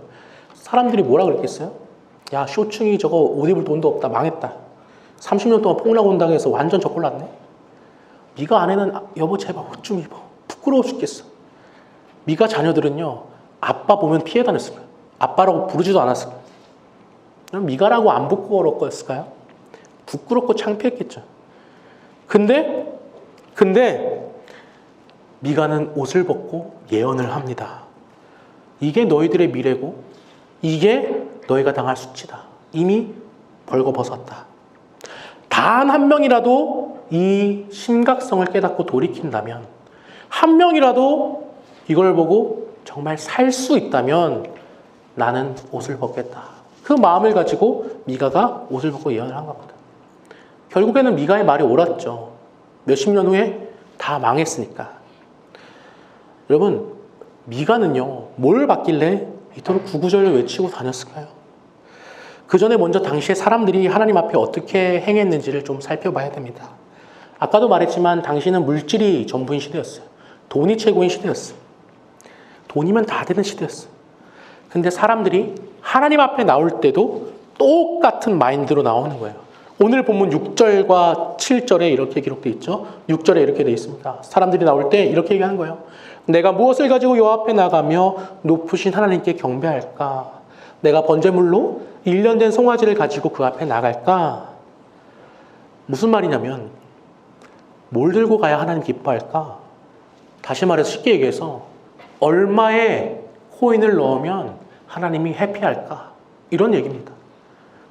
사람들이 뭐라 그랬겠어요? 야, 쇼충이 저거 옷 입을 돈도 없다. 망했다. 30년 동안 폭락 온다고 해서 완전 저꼴 났네. 미가 아내는 여보 제발 옷 좀 입어. 부끄러워 죽겠어. 미가 자녀들은요. 아빠 보면 피해 다녔을 거예요. 아빠라고 부르지도 않았을 거예요. 그럼 미가라고 안 부끄러웠을까요? 부끄럽고 창피했겠죠. 근데 미가는 옷을 벗고 예언을 합니다. 이게 너희들의 미래고 이게 너희가 당할 수치다. 이미 벌거벗었다. 단 한 명이라도 이 심각성을 깨닫고 돌이킨다면 한 명이라도 이걸 보고 정말 살 수 있다면 나는 옷을 벗겠다. 그 마음을 가지고 미가가 옷을 벗고 예언을 한 겁니다. 결국에는 미가의 말이 옳았죠. 몇십 년 후에 다 망했으니까. 여러분 미가는요 뭘 받길래 이토록 구구절절 외치고 다녔을까요? 그 전에 먼저 당시에 사람들이 하나님 앞에 어떻게 행했는지를 좀 살펴봐야 됩니다. 아까도 말했지만 당시는 물질이 전부인 시대였어요. 돈이 최고인 시대였어요. 돈이면 다 되는 시대였어요. 근데 사람들이 하나님 앞에 나올 때도 똑같은 마인드로 나오는 거예요. 오늘 본문 6절과 7절에 이렇게 기록되어 있죠. 6절에 이렇게 되어 있습니다. 사람들이 나올 때 이렇게 얘기하는 거예요. 내가 무엇을 가지고 여호와 앞에 나가며 높으신 하나님께 경배할까? 내가 번제물로 1년 된 송아지를 가지고 그 앞에 나갈까? 무슨 말이냐면 뭘 들고 가야 하나님 기뻐할까? 다시 말해서 쉽게 얘기해서 얼마의 코인을 넣으면 하나님이 해피할까? 이런 얘기입니다.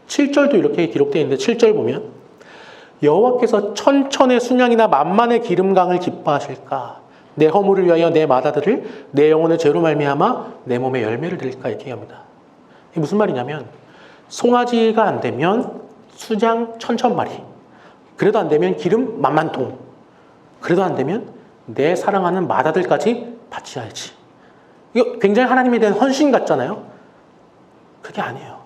7절도 이렇게 기록되어 있는데 7절 보면 여호와께서 천천의 순양이나 만만의 기름강을 기뻐하실까? 내 허물을 위하여 내 마다들을 내 영혼의 죄로 말미암아 내 몸에 열매를 드릴까? 이렇게 얘기합니다. 이게 무슨 말이냐면 송아지가 안 되면 수장 1000마리, 그래도 안 되면 기름 10,000통, 그래도 안 되면 내 사랑하는 마다들까지 바쳐야지. 이거 굉장히 하나님에 대한 헌신 같잖아요. 그게 아니에요.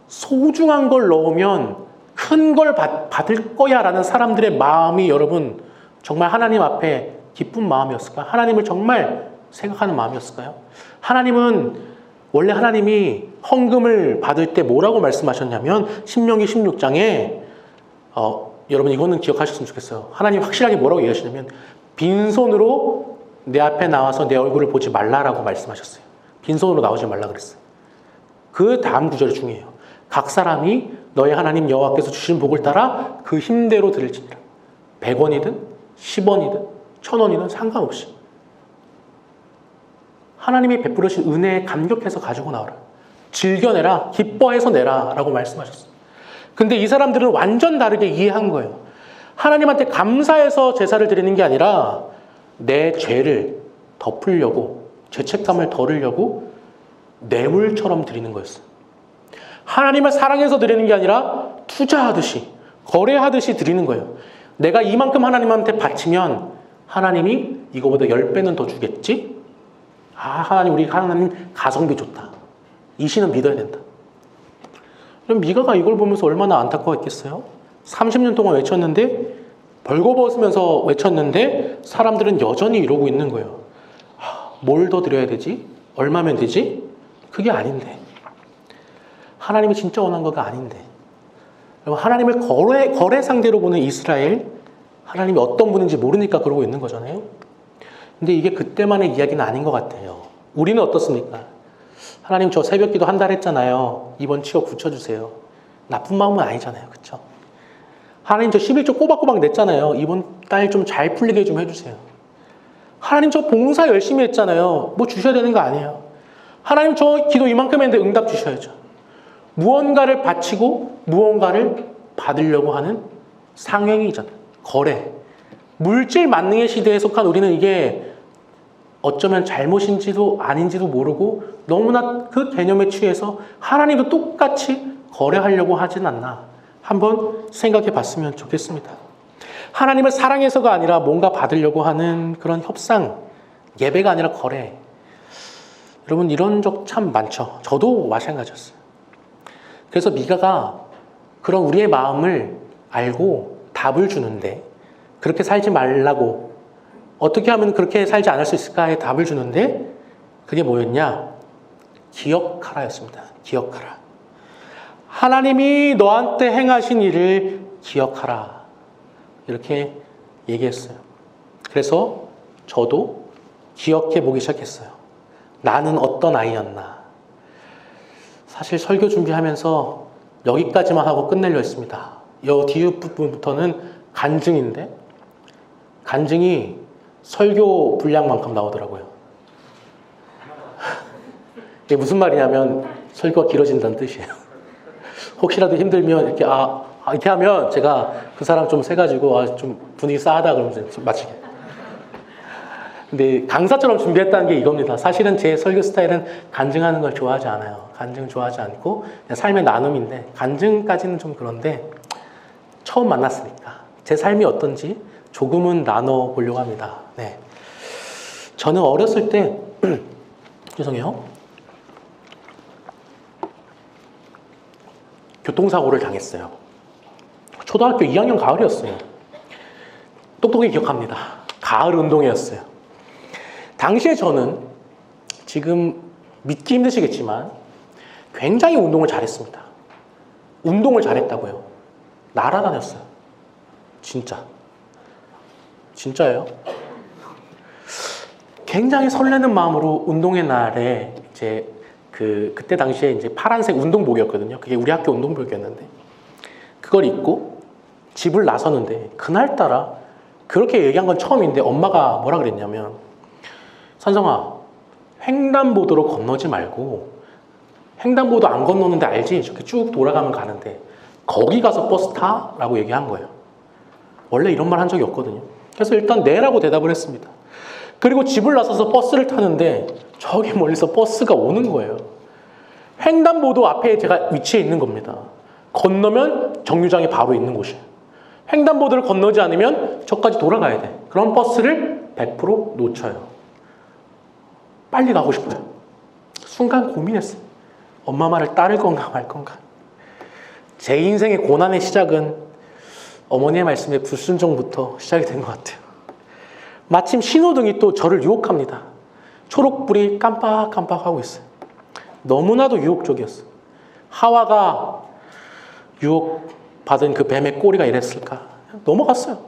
소중한 걸 넣으면 큰 걸 받을 거야 라는 사람들의 마음이 여러분 정말 하나님 앞에 기쁜 마음이었을까요? 하나님을 정말 생각하는 마음이었을까요? 원래 하나님이 헌금을 받을 때 뭐라고 말씀하셨냐면 신명기 16장에 여러분 이거는 기억하셨으면 좋겠어요. 하나님 확실하게 뭐라고 얘기하시냐면 빈손으로 내 앞에 나와서 내 얼굴을 보지 말라라고 말씀하셨어요. 빈손으로 나오지 말라 그랬어요. 그 다음 구절이 중요해요. 각 사람이 너의 하나님 여호와께서 주신 복을 따라 그 힘대로 드릴지니라. 100원이든 10원이든 1000원이든 상관없이 하나님이 베풀으신 은혜에 감격해서 가지고 나오라. 즐겨내라. 기뻐해서 내라 라고 말씀하셨어요. 근데 이 사람들은 완전 다르게 이해한 거예요. 하나님한테 감사해서 제사를 드리는 게 아니라 내 죄를 덮으려고, 죄책감을 덜으려고 뇌물처럼 드리는 거였어요. 하나님을 사랑해서 드리는 게 아니라 투자하듯이, 거래하듯이 드리는 거예요. 내가 이만큼 하나님한테 바치면 하나님이 이거보다 10배는 더 주겠지? 하나님, 우리 하나님 가성비 좋다. 이 신은 믿어야 된다. 그럼 미가가 이걸 보면서 얼마나 안타까웠겠어요? 30년 동안 외쳤는데, 벌거벗으면서 외쳤는데 사람들은 여전히 이러고 있는 거예요. 뭘 더 드려야 되지? 얼마면 되지? 그게 아닌데. 하나님이 진짜 원한 거가 아닌데. 하나님을 거래 상대로 보는 이스라엘, 하나님이 어떤 분인지 모르니까 그러고 있는 거잖아요. 근데 이게 그때만의 이야기는 아닌 것 같아요. 우리는 어떻습니까? 하나님 저 새벽기도 한 달 했잖아요. 이번 치어 굳혀주세요. 나쁜 마음은 아니잖아요. 그렇죠? 하나님 저 11조 꼬박꼬박 냈잖아요. 이번 달 좀 잘 풀리게 좀 해주세요. 하나님 저 봉사 열심히 했잖아요. 뭐 주셔야 되는 거 아니에요. 하나님 저 기도 이만큼 했는데 응답 주셔야죠. 무언가를 바치고 무언가를 받으려고 하는 상행위잖아요. 거래. 물질 만능의 시대에 속한 우리는 이게 어쩌면 잘못인지도 아닌지도 모르고 너무나 그 개념에 취해서 하나님도 똑같이 거래하려고 하진 않나 한번 생각해 봤으면 좋겠습니다. 하나님을 사랑해서가 아니라 뭔가 받으려고 하는 그런 협상, 예배가 아니라 거래. 여러분 이런 적 참 많죠. 저도 마찬가지였어요. 그래서 미가가 그런 우리의 마음을 알고 답을 주는데, 그렇게 살지 말라고, 어떻게 하면 그렇게 살지 않을 수 있을까에 답을 주는데, 그게 뭐였냐? 기억하라였습니다. 기억하라. 하나님이 너한테 행하신 일을 기억하라. 이렇게 얘기했어요. 그래서 저도 기억해 보기 시작했어요. 나는 어떤 아이였나. 사실 설교 준비하면서 여기까지만 하고 끝내려 했습니다. 이 뒤에 부분부터는 간증인데, 간증이 설교 분량만큼 나오더라고요. 이게 무슨 말이냐면 설교가 길어진다는 뜻이에요. 혹시라도 힘들면 이렇게 이렇게 하면 제가 그 사람 좀 세가지고 좀 분위기 싸하다 그러면서 마치게. 근데 강사처럼 준비했다는 게 이겁니다. 사실은 제 설교 스타일은 간증하는 걸 좋아하지 않아요. 간증 좋아하지 않고 그냥 삶의 나눔인데, 간증까지는 좀 그런데 처음 만났으니까 제 삶이 어떤지 조금은 나눠보려고 합니다. 네. 저는 어렸을 때 죄송해요. 교통사고를 당했어요. 초등학교 2학년 가을이었어요. 똑똑히 기억합니다. 가을 운동회였어요. 당시에 저는 지금 믿기 힘드시겠지만 굉장히 운동을 잘했습니다. 운동을 잘했다고요. 날아다녔어요. 진짜예요. 굉장히 설레는 마음으로 운동회 날에 이제 그때 당시에 이제 파란색 운동복이었거든요. 그게 우리 학교 운동복이었는데 그걸 입고 집을 나서는데, 그날따라 그렇게 얘기한 건 처음인데 엄마가 뭐라 그랬냐면, 선성아, 횡단보도로 건너지 말고, 횡단보도 안 건너는데 알지? 저렇게 쭉 돌아가면 가는데 거기 가서 버스 타? 라고 얘기한 거예요. 원래 이런 말 한 적이 없거든요. 그래서 일단 네라고 대답을 했습니다. 그리고 집을 나서서 버스를 타는데 저기 멀리서 버스가 오는 거예요. 횡단보도 앞에 제가 위치해 있는 겁니다. 건너면 정류장이 바로 있는 곳이에요. 횡단보도를 건너지 않으면 저까지 돌아가야 돼. 그럼 버스를 100% 놓쳐요. 빨리 가고 싶어요. 순간 고민했어요. 엄마 말을 따를 건가 말 건가. 제 인생의 고난의 시작은 어머니의 말씀에 불순종부터 시작이 된 것 같아요. 마침 신호등이 또 저를 유혹합니다. 초록불이 깜빡깜빡하고 있어요. 너무나도 유혹적이었어요. 하와가 유혹받은 그 뱀의 꼬리가 이랬을까? 넘어갔어요.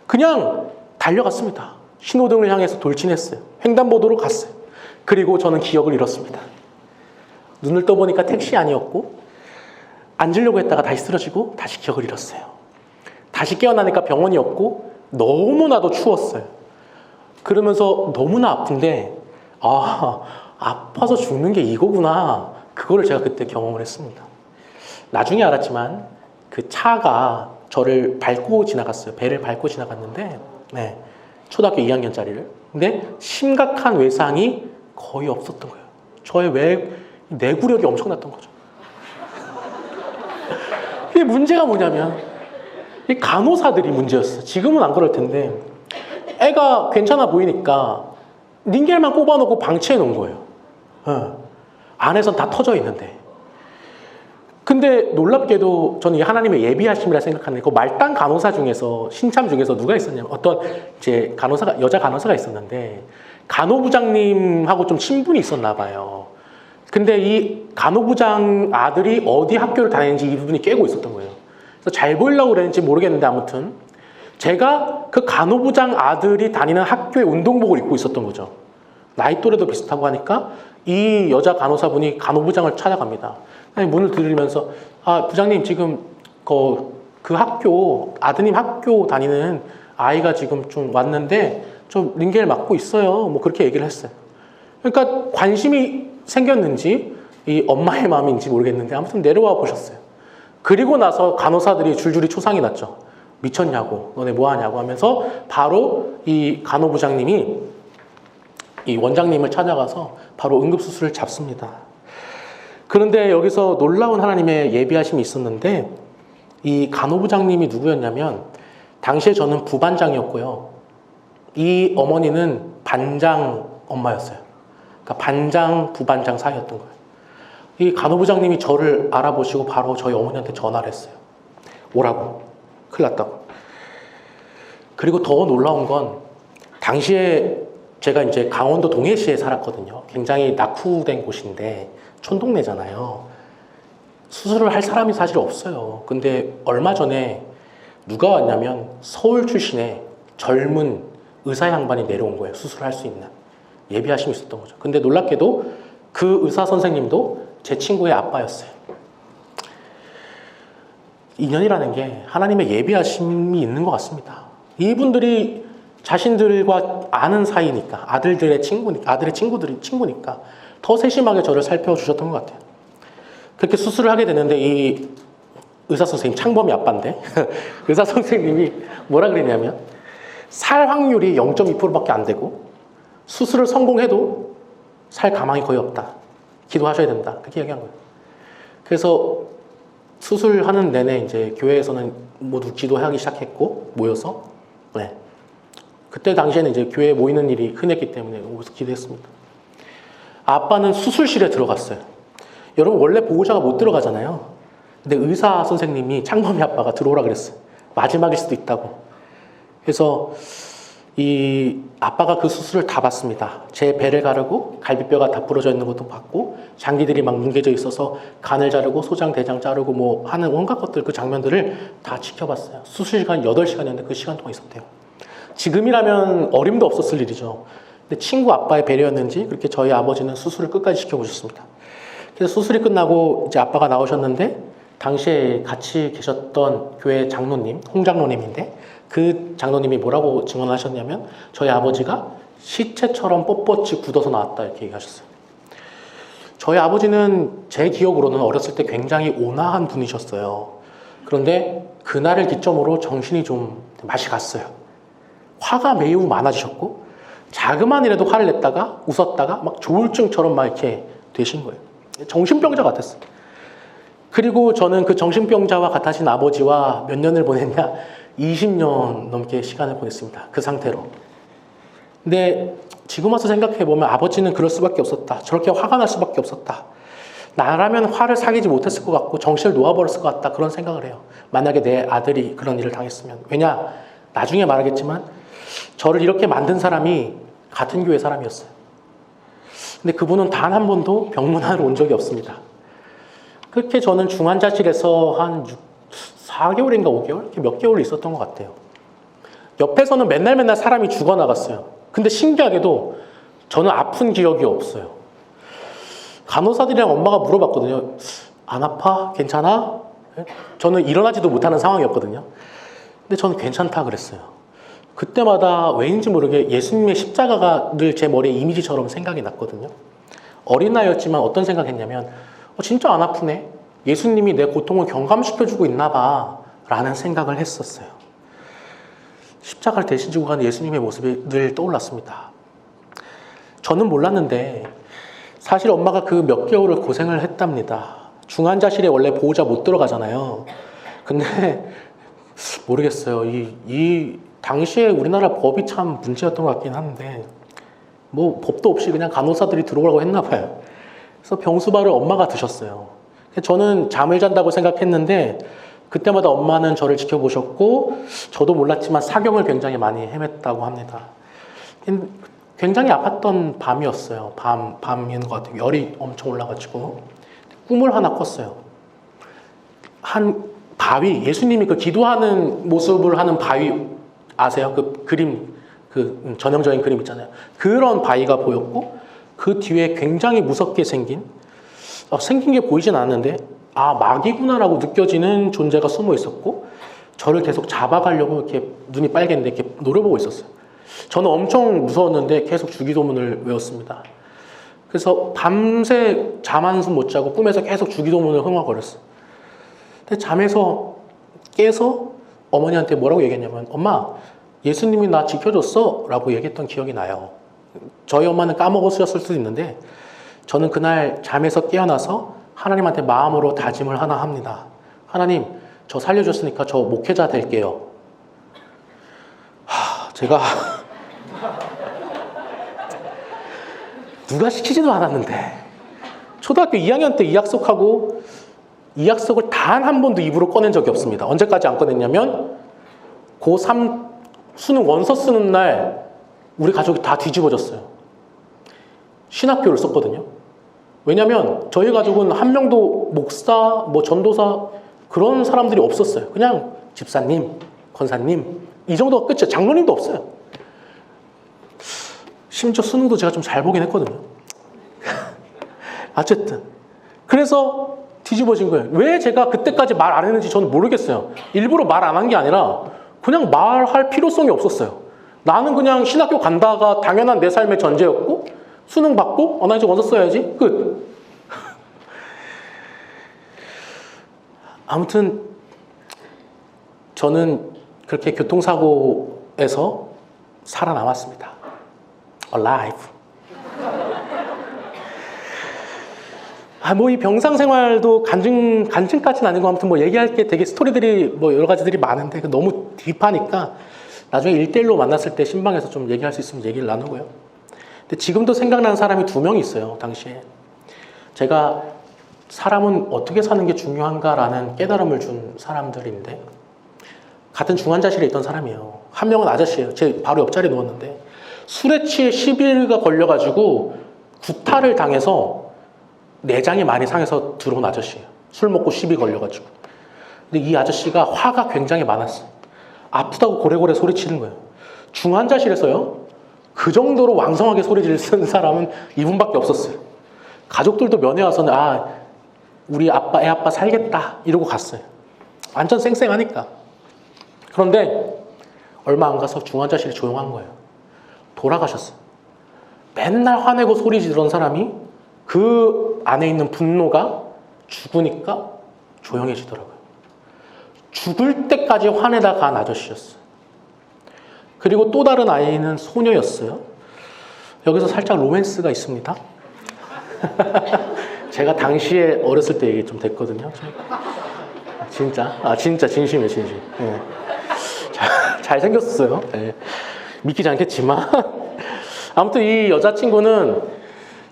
그냥 달려갔습니다. 신호등을 향해서 돌진했어요. 횡단보도로 갔어요. 그리고 저는 기억을 잃었습니다. 눈을 떠보니까 택시 아니었고 앉으려고 했다가 다시 쓰러지고 다시 기억을 잃었어요. 다시 깨어나니까 병원이었고 너무나도 추웠어요. 그러면서 너무나 아픈데 아파서 죽는 게 이거구나. 그거를 제가 그때 경험을 했습니다. 나중에 알았지만 그 차가 저를 밟고 지나갔어요. 배를 밟고 지나갔는데 초등학교 2학년짜리를. 근데 심각한 외상이 거의 없었던 거예요. 저의 내구력이 엄청났던 거죠. 이게 문제가 뭐냐면 이 간호사들이 문제였어요. 지금은 안 그럴 텐데 애가 괜찮아 보이니까 닌겔만 꼽아놓고 방치해 놓은 거예요. 안에선 다 터져 있는데. 근데 놀랍게도 저는 이 하나님의 예비하심이라 생각하는데 그 말단 간호사 중에서 신참 중에서 누가 있었냐면 어떤 제 간호사가 여자 간호사가 있었는데 간호부장님하고 좀 친분이 있었나 봐요. 근데 이 간호부장 아들이 어디 학교를 다니는지 이분이 깨고 있었던 거예요. 그래서 잘 보이려고 그랬는지 모르겠는데 아무튼 제가 그 간호부장 아들이 다니는 학교의 운동복을 입고 있었던 거죠. 나이 또래도 비슷하고 하니까 이 여자 간호사분이 간호부장을 찾아갑니다. 문을 들으면서 부장님 지금 그 학교 아드님 학교 다니는 아이가 지금 좀 왔는데 좀 링겔 맞고 있어요. 뭐 그렇게 얘기를 했어요. 그러니까 관심이 생겼는지 이 엄마의 마음인지 모르겠는데 아무튼 내려와 보셨어요. 그리고 나서 간호사들이 줄줄이 초상이 났죠. 미쳤냐고, 너네 뭐 하냐고 하면서 바로 이 간호부장님이 이 원장님을 찾아가서 바로 응급수술을 잡습니다. 그런데 여기서 놀라운 하나님의 예비하심이 있었는데 이 간호부장님이 누구였냐면 당시에 저는 부반장이었고요. 이 어머니는 반장 엄마였어요. 그러니까 반장, 부반장 사이였던 거예요. 이 간호부장님이 저를 알아보시고 바로 저희 어머니한테 전화를 했어요. 오라고. 큰일 났다고. 그리고 더 놀라운 건 당시에 제가 이제 강원도 동해시에 살았거든요. 굉장히 낙후된 곳인데 촌동네잖아요. 수술을 할 사람이 사실 없어요. 근데 얼마 전에 누가 왔냐면 서울 출신의 젊은 의사 양반이 내려온 거예요. 수술할 수 있는. 예비하심이 있었던 거죠. 근데 놀랍게도 그 의사 선생님도 제 친구의 아빠였어요. 인연이라는 게 하나님의 예비하심이 있는 것 같습니다. 이분들이 자신들과 아는 사이니까, 아들의 친구니까 더 세심하게 저를 살펴주셨던 것 같아요. 그렇게 수술을 하게 되는데 이 의사 선생님, 창범이 아빠인데 의사 선생님이 뭐라 그랬냐면 살 확률이 0.2%밖에 안 되고 수술을 성공해도 살 가망이 거의 없다. 기도하셔야 된다. 그렇게 얘기한 거예요. 그래서 수술하는 내내 이제 교회에서는 모두 기도하기 시작했고 모여서 그때 당시에는 이제 교회에 모이는 일이 흔했기 때문에 거기서 기도했습니다. 아빠는 수술실에 들어갔어요. 여러분 원래 보호자가 못 들어가잖아요. 근데 의사 선생님이 창범이 아빠가 들어오라 그랬어요. 마지막일 수도 있다고. 그래서 이 아빠가 그 수술을 다 봤습니다. 제 배를 가르고 갈비뼈가 다 부러져 있는 것도 봤고 장기들이 막 뭉개져 있어서 간을 자르고 소장, 대장 자르고 뭐 하는 온갖 것들 그 장면들을 다 지켜봤어요. 수술 시간 8시간이었는데 그 시간 동안 있었대요. 지금이라면 어림도 없었을 일이죠. 근데 친구 아빠의 배려였는지 그렇게 저희 아버지는 수술을 끝까지 지켜보셨습니다. 그래서 수술이 끝나고 이제 아빠가 나오셨는데 당시에 같이 계셨던 교회 장로님, 홍 장로님인데 그 장로님이 뭐라고 증언을 하셨냐면 저희 아버지가 시체처럼 뻣뻣이 굳어서 나왔다 이렇게 얘기하셨어요. 저희 아버지는 제 기억으로는 어렸을 때 굉장히 온화한 분이셨어요. 그런데 그날을 기점으로 정신이 좀 맛이 갔어요. 화가 매우 많아지셨고 자그만 일에도 화를 냈다가 웃었다가 막 조울증처럼 막 이렇게 되신 거예요. 정신병자 같았어요. 그리고 저는 그 정신병자와 같아진 아버지와 몇 년을 보냈냐? 20년 넘게 시간을 보냈습니다. 그 상태로. 근데 지금 와서 생각해보면 아버지는 그럴 수밖에 없었다. 저렇게 화가 날 수밖에 없었다. 나라면 화를 사귀지 못했을 것 같고 정신을 놓아버렸을 것 같다. 그런 생각을 해요. 만약에 내 아들이 그런 일을 당했으면. 왜냐? 나중에 말하겠지만 저를 이렇게 만든 사람이 같은 교회 사람이었어요. 근데 그분은 단 한 번도 병문안을 온 적이 없습니다. 그렇게 저는 중환자실에서 한 4개월인가 5개월? 이렇게 몇 개월 있었던 것 같아요. 옆에서는 맨날 사람이 죽어나갔어요. 근데 신기하게도 저는 아픈 기억이 없어요. 간호사들이랑 엄마가 물어봤거든요. 안 아파? 괜찮아? 저는 일어나지도 못하는 상황이었거든요. 근데 저는 괜찮다 그랬어요. 그때마다 왜인지 모르게 예수님의 십자가가 늘 제 머리에 이미지처럼 생각이 났거든요. 어린 나이였지만 어떤 생각했냐면 진짜 안 아프네. 예수님이 내 고통을 경감시켜주고 있나 봐 라는 생각을 했었어요. 십자가를 대신 지고 가는 예수님의 모습이 늘 떠올랐습니다. 저는 몰랐는데 사실 엄마가 그 몇 개월을 고생을 했답니다. 중환자실에 원래 보호자 못 들어가잖아요. 근데 모르겠어요. 이 당시에 우리나라 법이 참 문제였던 것 같긴 한데 뭐 법도 없이 그냥 간호사들이 들어오라고 했나 봐요. 그래서 병수발을 엄마가 드셨어요. 저는 잠을 잔다고 생각했는데 그때마다 엄마는 저를 지켜보셨고 저도 몰랐지만 사경을 굉장히 많이 헤맸다고 합니다. 굉장히 아팠던 밤이었어요. 밤인 것 같아요. 열이 엄청 올라가지고 꿈을 하나 꿨어요. 한 바위, 예수님이 그 기도하는 모습을 하는 바위 아세요? 그 그림, 그 전형적인 그림 있잖아요. 그런 바위가 보였고 그 뒤에 굉장히 무섭게 생긴 게 보이진 않았는데 마귀구나라고 느껴지는 존재가 숨어 있었고 저를 계속 잡아가려고 이렇게 눈이 빨개는데 이렇게 노려보고 있었어요. 저는 엄청 무서웠는데 계속 주기도문을 외웠습니다. 그래서 밤새 잠 한숨 못 자고 꿈에서 계속 주기도문을 흥얼거렸어요. 근데 잠에서 깨서 어머니한테 뭐라고 얘기했냐면 엄마, 예수님이 나 지켜줬어 라고 얘기했던 기억이 나요. 저희 엄마는 까먹었을 수도 있는데 저는 그날 잠에서 깨어나서 하나님한테 마음으로 다짐을 하나 합니다. 하나님, 저 살려줬으니까 저 목회자 될게요. 제가 누가 시키지도 않았는데 초등학교 2학년 때 이 약속하고 이 약속을 단 한 번도 입으로 꺼낸 적이 없습니다. 언제까지 안 꺼냈냐면 고3 수능 원서 쓰는 날 우리 가족이 다 뒤집어졌어요. 신학교를 썼거든요. 왜냐면 저희 가족은 한 명도 목사, 전도사 그런 사람들이 없었어요. 그냥 집사님, 권사님 이 정도가 끝이에요. 장로님도 없어요. 심지어 수능도 제가 좀 잘 보긴 했거든요. 어쨌든 그래서 뒤집어진 거예요. 왜 제가 그때까지 말 안 했는지 저는 모르겠어요. 일부러 말 안 한 게 아니라 그냥 말할 필요성이 없었어요. 나는 그냥 신학교 간다가 당연한 내 삶의 전제였고 수능 받고 나 이제 원서 써야지 끝. 아무튼 저는 그렇게 교통사고에서 살아남았습니다. Alive. 이 병상 생활도 간증까지는 아니고 아무튼 얘기할 게 되게 스토리들이 여러 가지들이 많은데 너무 딥하니까 나중에 1대1로 만났을 때 신방에서 좀 얘기할 수 있으면 얘기를 나누고요. 근데 지금도 생각나는 사람이 2명 있어요, 당시에. 제가 사람은 어떻게 사는 게 중요한가라는 깨달음을 준 사람들인데 같은 중환자실에 있던 사람이에요. 한 명은 아저씨예요. 제 바로 옆자리에 누웠는데 술에 취해 시비가 걸려가지고 구타를 당해서 내장이 많이 상해서 들어온 아저씨예요. 술 먹고 시비 걸려가지고. 근데 이 아저씨가 화가 굉장히 많았어요. 아프다고 고래고래 소리치는 거예요. 중환자실에서요. 그 정도로 왕성하게 소리를 쓰는 사람은 이분밖에 없었어요. 가족들도 면회 와서는 우리 아빠, 애 아빠 살겠다 이러고 갔어요. 완전 쌩쌩하니까. 그런데 얼마 안 가서 중환자실이 조용한 거예요. 돌아가셨어요. 맨날 화내고 소리 지르던 사람이 그 안에 있는 분노가 죽으니까 조용해지더라고요. 죽을 때까지 화내다 간 아저씨였어요. 그리고 또 다른 아이는 소녀였어요. 여기서 살짝 로맨스가 있습니다. 제가 당시에 어렸을 때 얘기 좀 됐거든요. 진짜 진심이에요, 진심. 네. 잘생겼어요. 네. 믿기지 않겠지만 아무튼 이 여자친구는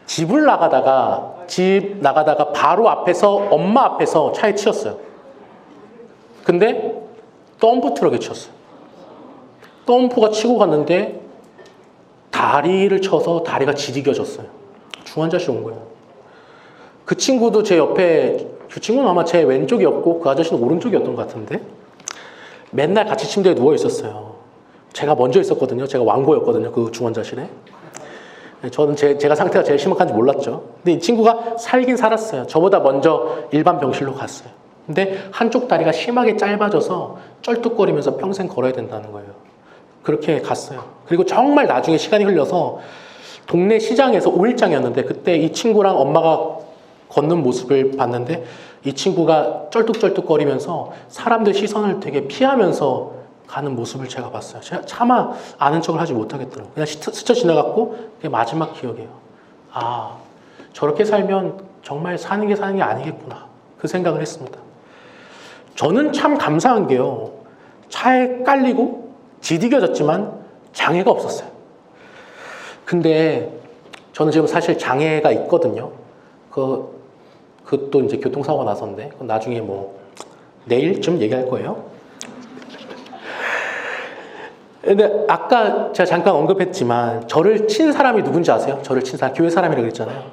집 나가다가 바로 앞에서 엄마 앞에서 차에 치였어요. 근데 덤프 트럭에 치였어요. 덤프가 치고 갔는데 다리를 쳐서 다리가 지지겨졌어요. 중환자실 온 거예요. 그 친구도 제 옆에 그 친구는 아마 제 왼쪽이었고 그 아저씨는 오른쪽이었던 것 같은데 맨날 같이 침대에 누워 있었어요. 제가 먼저 있었거든요. 제가 왕고였거든요. 그 중환자실에. 저는 제가 상태가 제일 심각한지 몰랐죠. 근데 이 친구가 살긴 살았어요. 저보다 먼저 일반 병실로 갔어요. 근데 한쪽 다리가 심하게 짧아져서 쩔뚝거리면서 평생 걸어야 된다는 거예요. 그렇게 갔어요. 그리고 정말 나중에 시간이 흘려서 동네 시장에서 5일장이었는데 그때 이 친구랑 엄마가 걷는 모습을 봤는데 이 친구가 쩔뚝쩔뚝거리면서 사람들 시선을 되게 피하면서 가는 모습을 제가 봤어요. 제가 차마 아는 척을 하지 못하겠더라고요. 그냥 스쳐 지나갔고 그게 마지막 기억이에요. 아, 저렇게 살면 정말 사는 게 아니겠구나. 그 생각을 했습니다. 저는 참 감사한 게요. 차에 깔리고 디디겨졌지만 장애가 없었어요. 근데 저는 지금 사실 장애가 있거든요. 그것도 이제 교통사고가 나서인데 나중에 뭐 내일쯤 얘기할 거예요. 근데 아까 제가 잠깐 언급했지만 저를 친 사람이 누군지 아세요? 저를 친 사람, 교회 사람이라고 그랬잖아요.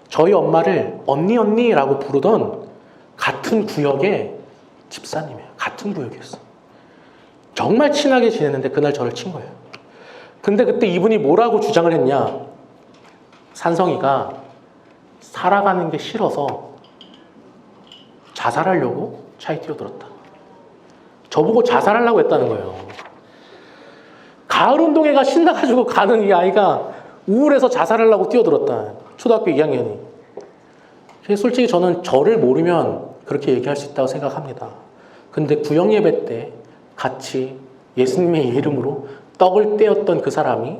저희 엄마를 언니라고 부르던 같은 구역의 집사님이에요. 같은 구역이었어요. 정말 친하게 지냈는데 그날 저를 친 거예요. 근데 그때 이분이 뭐라고 주장을 했냐? 산성이가 살아가는 게 싫어서 자살하려고 차에 뛰어들었다. 저보고 자살하려고 했다는 거예요. 가을 운동회가 신나가지고 가는 이 아이가 우울해서 자살하려고 뛰어들었다. 초등학교 2학년이. 솔직히 저는 저를 모르면 그렇게 얘기할 수 있다고 생각합니다. 근데 구역 예배 때 같이 예수님의 이름으로 떡을 떼었던 그 사람이,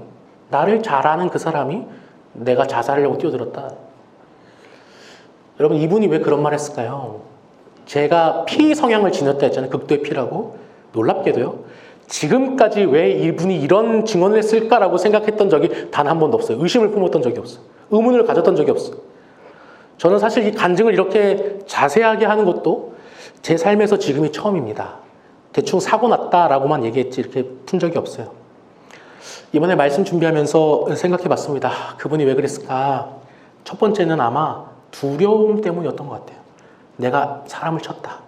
나를 잘 아는 그 사람이 내가 자살하려고 뛰어들었다. 여러분, 이분이 왜 그런 말 했을까요? 제가 피 성향을 지녔다 했잖아요. 극도의 피라고. 놀랍게도요. 지금까지 왜 이분이 이런 증언을 했을까라고 생각했던 적이 단 한 번도 없어요. 의심을 품었던 적이 없어요. 의문을 가졌던 적이 없어요. 저는 사실 이 간증을 이렇게 자세하게 하는 것도 제 삶에서 지금이 처음입니다. 대충 사고 났다라고만 얘기했지 이렇게 푼 적이 없어요. 이번에 말씀 준비하면서 생각해 봤습니다. 그분이 왜 그랬을까? 첫 번째는 아마 두려움 때문이었던 것 같아요. 내가 사람을 쳤다.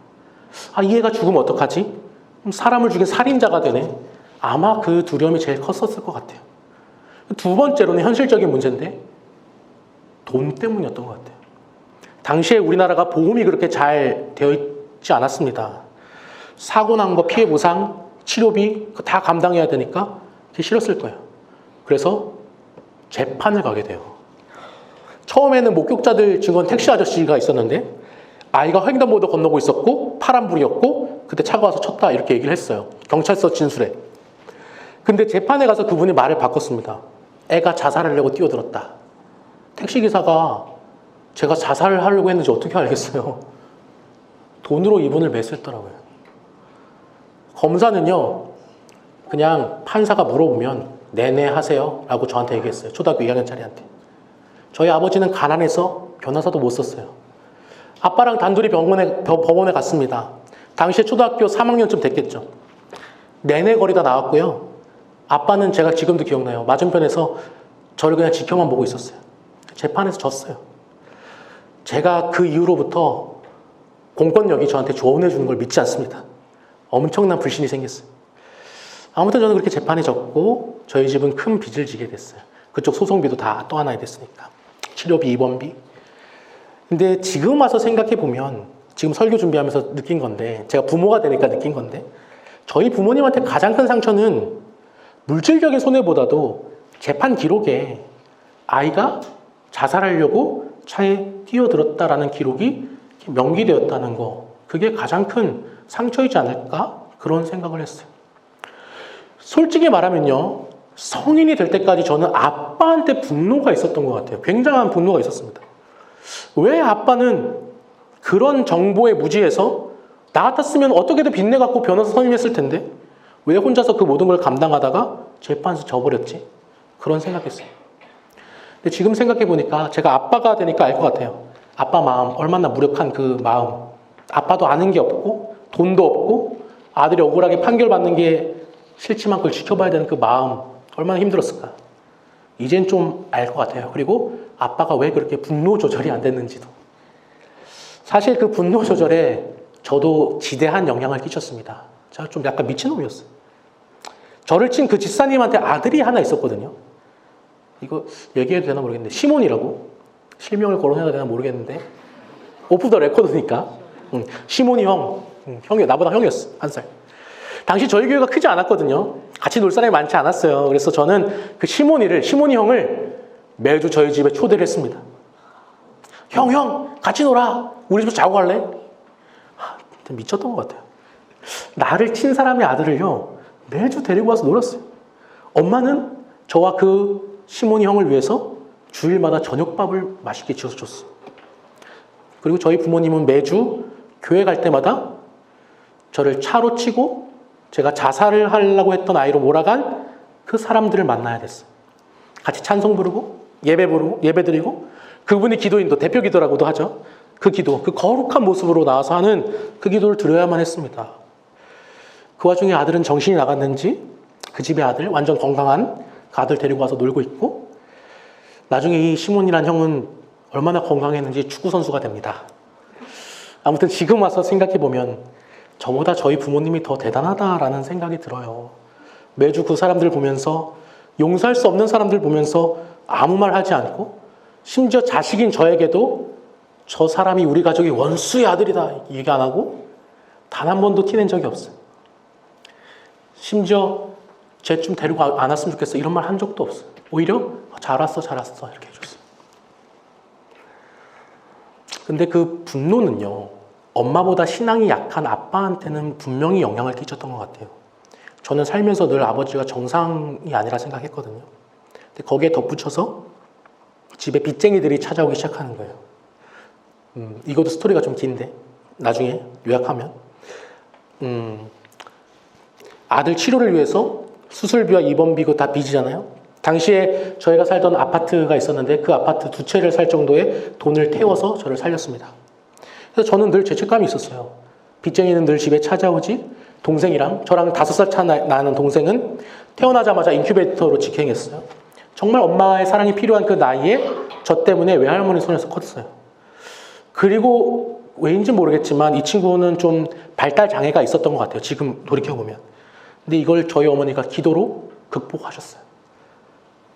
이 애가 죽으면 어떡하지? 사람을 죽인 살인자가 되네. 아마 그 두려움이 제일 컸었을 것 같아요. 두 번째로는 현실적인 문제인데 돈 때문이었던 것 같아요. 당시에 우리나라가 보험이 그렇게 잘 되어 있지 않았습니다. 사고 난 거 피해 보상, 치료비 다 감당해야 되니까 그게 싫었을 거예요. 그래서 재판을 가게 돼요. 처음에는 목격자들 증언 택시 아저씨가 있었는데 아이가 횡단보도 건너고 있었고 파란불이었고 그때 차가 와서 쳤다 이렇게 얘기를 했어요. 경찰서 진술에. 근데 재판에 가서 그분이 말을 바꿨습니다. 애가 자살하려고 뛰어들었다. 택시기사가 제가 자살을 하려고 했는지 어떻게 알겠어요? 돈으로 이분을 매수했더라고요. 검사는요, 그냥 판사가 물어보면 네네 하세요 라고 저한테 얘기했어요. 초등학교 2학년짜리한테. 저희 아버지는 가난해서 변호사도 못 썼어요. 아빠랑 단둘이 법원에 갔습니다. 당시에 초등학교 3학년쯤 됐겠죠. 내내 거리다 나왔고요. 아빠는 제가 지금도 기억나요. 맞은편에서 저를 그냥 지켜만 보고 있었어요. 재판에서 졌어요. 제가 그 이후로부터 공권력이 저한테 조언해 주는 걸 믿지 않습니다. 엄청난 불신이 생겼어요. 아무튼 저는 그렇게 재판에 졌고 저희 집은 큰 빚을 지게 됐어요. 그쪽 소송비도 다 떠안아야 됐으니까. 치료비, 입원비. 근데 지금 와서 생각해 보면 지금 설교 준비하면서 느낀 건데 제가 부모가 되니까 느낀 건데 저희 부모님한테 가장 큰 상처는 물질적인 손해보다도 재판 기록에 아이가 자살하려고 차에 뛰어들었다라는 기록이 명기되었다는 거, 그게 가장 큰 상처이지 않을까? 그런 생각을 했어요. 솔직히 말하면요, 성인이 될 때까지 저는 아빠한테 분노가 있었던 것 같아요. 굉장한 분노가 있었습니다. 왜 아빠는 그런 정보에 무지해서 나 같았으면 어떻게든 빚내갖고 변호사 선임했을 텐데 왜 혼자서 그 모든 걸 감당하다가 재판에서 져버렸지? 그런 생각했어요. 근데 지금 생각해보니까 제가 아빠가 되니까 알 것 같아요. 아빠 마음, 얼마나 무력한 그 마음. 아빠도 아는 게 없고 돈도 없고 아들이 억울하게 판결받는 게 싫지만 그걸 지켜봐야 되는 그 마음, 얼마나 힘들었을까. 이젠 좀 알 것 같아요. 그리고 아빠가 왜 그렇게 분노 조절이 안 됐는지도. 사실 그 분노 조절에 저도 지대한 영향을 끼쳤습니다. 제가 좀 약간 미친놈이었어요. 저를 친 그 집사님한테 아들이 하나 있었거든요. 이거 얘기해도 되나 모르겠는데 시몬이라고, 실명을 거론해도 되나 모르겠는데 오프 더 레코드니까 시몬이 형이 나보다 형이었어. 1살. 당시 저희 교회가 크지 않았거든요. 같이 놀 사람이 많지 않았어요. 그래서 저는 그 시몬이 형을 매주 저희 집에 초대를 했습니다. 형 같이 놀아. 우리 집에서 자고 갈래? 미쳤던 것 같아요. 나를 친 사람의 아들을요 매주 데리고 와서 놀았어요. 엄마는 저와 그 시몬이 형을 위해서 주일마다 저녁밥을 맛있게 지어서 줬어요. 그리고 저희 부모님은 매주 교회 갈 때마다 저를 차로 치고 제가 자살을 하려고 했던 아이로 몰아간 그 사람들을 만나야 됐어요. 같이 찬송 부르고 예배 드리고, 그분이 기도인도 대표 기도라고도 하죠. 그 기도, 그 거룩한 모습으로 나와서 하는 그 기도를 드려야만 했습니다. 그 와중에 아들은 정신이 나갔는지 그 집의 아들, 완전 건강한 그 아들 데리고 와서 놀고 있고, 나중에 이 시몬이란 형은 얼마나 건강했는지 축구 선수가 됩니다. 아무튼 지금 와서 생각해보면 저보다 저희 부모님이 더 대단하다라는 생각이 들어요. 매주 그 사람들 보면서, 용서할 수 없는 사람들 보면서 아무 말 하지 않고, 심지어 자식인 저에게도 저 사람이 우리 가족의 원수의 아들이다 얘기 안 하고 단 한 번도 티낸 적이 없어요. 심지어 쟤 좀 데리고 안 왔으면 좋겠어 이런 말 한 적도 없어요. 오히려 잘 왔어 이렇게 해줬어요. 근데 그 분노는요, 엄마보다 신앙이 약한 아빠한테는 분명히 영향을 끼쳤던 것 같아요. 저는 살면서 늘 아버지가 정상이 아니라 생각했거든요. 근데 거기에 덧붙여서 집에 빚쟁이들이 찾아오기 시작하는 거예요. 이것도 스토리가 좀 긴데 나중에 요약하면, 아들 치료를 위해서 수술비와 입원비 그거 다 빚이잖아요. 당시에 저희가 살던 아파트가 있었는데 그 아파트 2채를 살 정도의 돈을 태워서 저를 살렸습니다. 그래서 저는 늘 죄책감이 있었어요. 빚쟁이는 늘 집에 찾아오지, 동생이랑 저랑 5살 차 나는 동생은 태어나자마자 인큐베이터로 직행했어요. 정말 엄마의 사랑이 필요한 그 나이에 저 때문에 외할머니 손에서 컸어요. 그리고 왜인지 모르겠지만 이 친구는 좀 발달 장애가 있었던 것 같아요. 지금 돌이켜보면. 근데 이걸 저희 어머니가 기도로 극복하셨어요.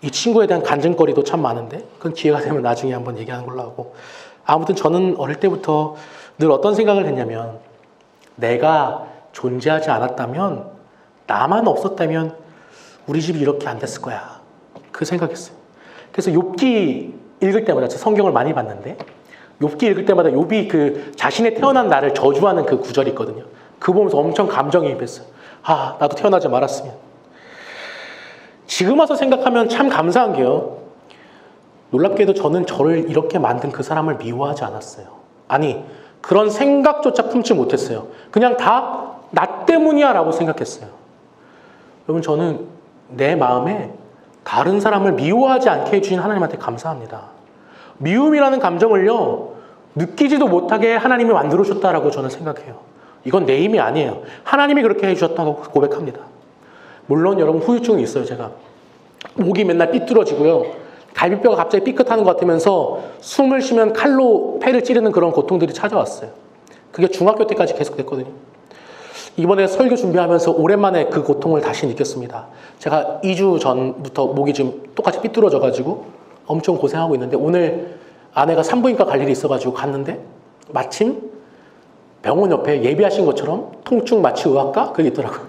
이 친구에 대한 간증거리도 참 많은데 그건 기회가 되면 나중에 한번 얘기하는 걸로 하고, 아무튼 저는 어릴 때부터 늘 어떤 생각을 했냐면, 내가 존재하지 않았다면, 나만 없었다면 우리 집이 이렇게 안 됐을 거야. 그 생각했어요. 그래서 욥기 읽을 때마다, 제가 성경을 많이 봤는데 욥기 읽을 때마다 욥이 그 자신의 태어난 날을 저주하는 그 구절이 있거든요. 그거 보면서 엄청 감정이입했어요. 아, 나도 태어나지 말았으면. 지금 와서 생각하면 참 감사한 게요, 놀랍게도 저는 저를 이렇게 만든 그 사람을 미워하지 않았어요. 아니, 그런 생각조차 품지 못했어요. 그냥 다 나 때문이야 라고 생각했어요. 여러분, 저는 내 마음에 다른 사람을 미워하지 않게 해주신 하나님한테 감사합니다. 미움이라는 감정을요, 느끼지도 못하게 하나님이 만들어주셨다라고 저는 생각해요. 이건 내 힘이 아니에요. 하나님이 그렇게 해주셨다고 고백합니다. 물론 여러분, 후유증이 있어요. 제가 목이 맨날 삐뚤어지고요, 갈비뼈가 갑자기 삐끗하는 것 같으면서 숨을 쉬면 칼로 폐를 찌르는 그런 고통들이 찾아왔어요. 그게 중학교 때까지 계속됐거든요. 이번에 설교 준비하면서 오랜만에 그 고통을 다시 느꼈습니다. 제가 2주 전부터 목이 지금 똑같이 삐뚤어져가지고 엄청 고생하고 있는데, 오늘 아내가 산부인과 갈 일이 있어가지고 갔는데 마침 병원 옆에 예비하신 것처럼 통증 마취 의학과 그게 있더라고요.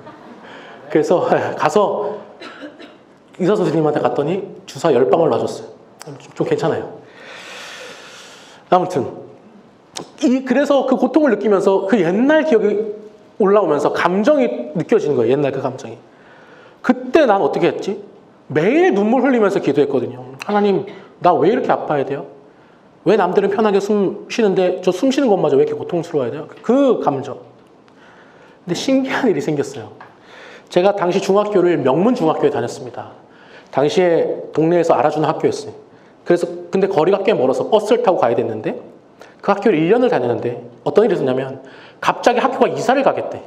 그래서 가서 의사 선생님한테 갔더니 주사 10방울 놔줬어요. 좀 괜찮아요. 아무튼 그래서 그 고통을 느끼면서 그 옛날 기억이 올라오면서 감정이 느껴지는 거예요. 옛날 그 감정이. 그때 난 어떻게 했지? 매일 눈물 흘리면서 기도했거든요. 하나님, 나 왜 이렇게 아파야 돼요? 왜 남들은 편하게 숨 쉬는데 저 숨 쉬는 것마저 왜 이렇게 고통스러워야 돼요? 그 감정. 근데 신기한 일이 생겼어요. 제가 당시 중학교를 명문중학교에 다녔습니다. 당시에 동네에서 알아주는 학교였어요. 그래서 근데 거리가 꽤 멀어서 버스를 타고 가야 됐는데, 그 학교를 1년을 다녔는데 어떤 일이 있었냐면, 갑자기 학교가 이사를 가겠대.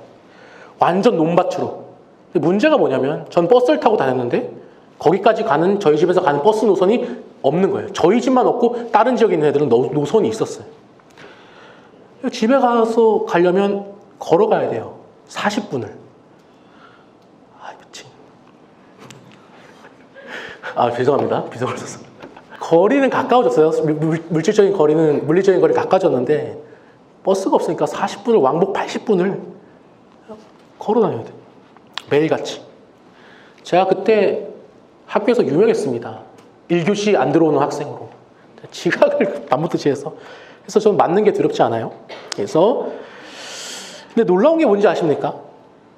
완전 논밭으로. 문제가 뭐냐면, 전 버스를 타고 다녔는데 거기까지 가는, 저희 집에서 가는 버스 노선이 없는 거예요. 저희 집만 없고 다른 지역에 있는 애들은 노선이 있었어요. 집에 가서 가려면 걸어가야 돼요. 40분을. 아, 미친. 아, 죄송합니다. 비속어를 썼어. 거리는 가까워졌어요. 물질적인 거리는, 물리적인 거리는 가까워졌는데, 버스가 없으니까 40분을, 왕복 80분을 걸어 다녀야 돼. 매일같이. 제가 그때 학교에서 유명했습니다. 1교시 안 들어오는 학생으로. 지각을 밤부터 지해서. 그래서 저는 맞는 게 두렵지 않아요. 그래서, 근데 놀라운 게 뭔지 아십니까?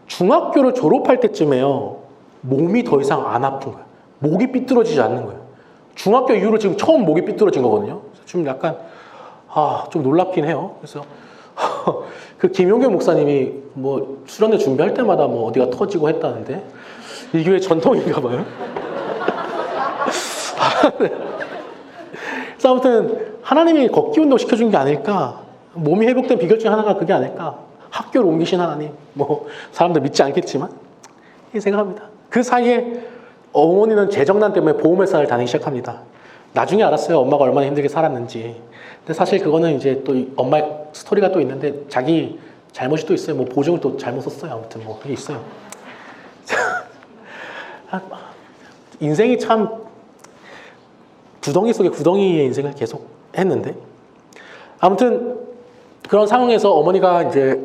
중학교를 졸업할 때쯤에요. 몸이 더 이상 안 아픈 거예요. 목이 삐뚤어지지 않는 거예요. 중학교 이후로 지금 처음 목이 삐뚤어진 거거든요. 좀 약간, 좀 놀랍긴 해요. 그래서, 그 김용규 목사님이 뭐 수련회 준비할 때마다 뭐 어디가 터지고 했다는데, 이 교회 전통인가 봐요. 그래서 아무튼 하나님이 걷기 운동 시켜준 게 아닐까, 몸이 회복된 비결 중 하나가 그게 아닐까, 학교를 옮기신 하나님, 뭐 사람들 믿지 않겠지만 이 생각합니다. 그 사이에 어머니는 재정난 때문에 보험회사를 다니기 시작합니다. 나중에 알았어요, 엄마가 얼마나 힘들게 살았는지. 근데 사실 그거는 이제 또 엄마의 스토리가 또 있는데, 자기 잘못이 또 있어요. 뭐 보증을 또 잘못 썼어요. 아무튼 뭐 그게 있어요. 인생이 참 구덩이 속에 구덩이의 인생을 계속 했는데, 아무튼 그런 상황에서 어머니가 이제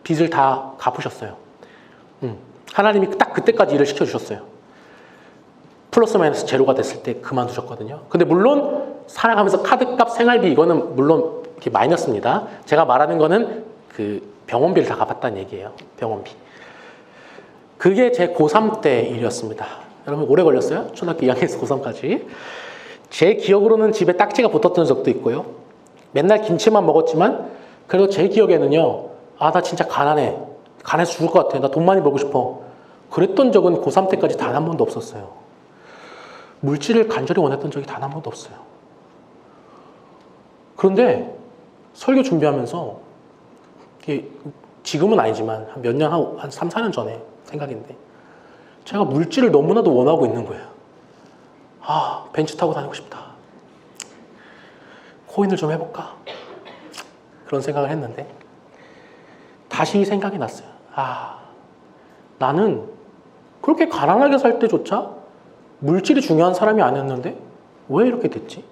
빚을 다 갚으셨어요. 하나님이 딱 그때까지 일을 시켜주셨어요. 플러스 마이너스 제로가 됐을 때 그만두셨거든요. 근데 물론 살아가면서 카드값, 생활비 이거는 물론 이렇게 마이너스입니다. 제가 말하는 거는 그 병원비를 다 갚았다는 얘기예요. 병원비. 그게 제 고3 때 일이었습니다. 여러분 오래 걸렸어요. 초등학교 2학년에서 고3까지. 제 기억으로는 집에 딱지가 붙었던 적도 있고요. 맨날 김치만 먹었지만 그래도 제 기억에는요, 나 진짜 가난해. 가난해서 죽을 것 같아. 나 돈 많이 벌고 싶어. 그랬던 적은 고3 때까지 단 한 번도 없었어요. 물질을 간절히 원했던 적이 단 한 번도 없어요. 그런데 설교 준비하면서, 지금은 아니지만 한 몇 년, 한 3, 4년 전에 생각인데, 제가 물질을 너무나도 원하고 있는 거예요. 벤츠 타고 다니고 싶다. 코인을 좀 해볼까? 그런 생각을 했는데 다시 생각이 났어요. 나는 그렇게 가난하게 살 때조차 물질이 중요한 사람이 아니었는데 왜 이렇게 됐지?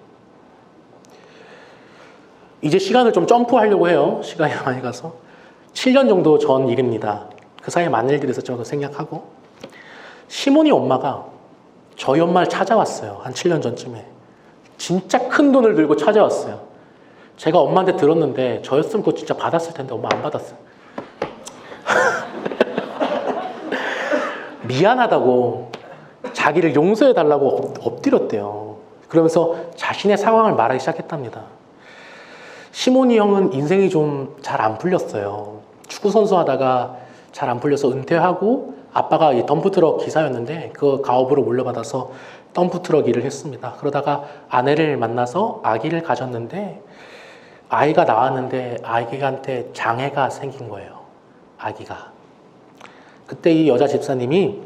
이제 시간을 좀 점프하려고 해요. 시간이 많이 가서 7년 정도 전 일입니다. 그 사이에 많은 일들이 있었죠. 생략하고, 시몬이 엄마가 저희 엄마를 찾아왔어요. 한 7년 전쯤에. 진짜 큰 돈을 들고 찾아왔어요. 제가 엄마한테 들었는데 저였으면 그거 진짜 받았을 텐데 엄마 안 받았어요. 미안하다고, 자기를 용서해달라고 엎드렸대요. 그러면서 자신의 상황을 말하기 시작했답니다. 시몬이 형은 인생이 좀 잘 안 풀렸어요. 축구선수 하다가 잘 안 풀려서 은퇴하고, 아빠가 덤프트럭 기사였는데 그 가업으로 물려받아서 덤프트럭 일을 했습니다. 그러다가 아내를 만나서 아기를 가졌는데, 아이가 나왔는데 아기한테 장애가 생긴 거예요. 아기가. 그때 이 여자 집사님이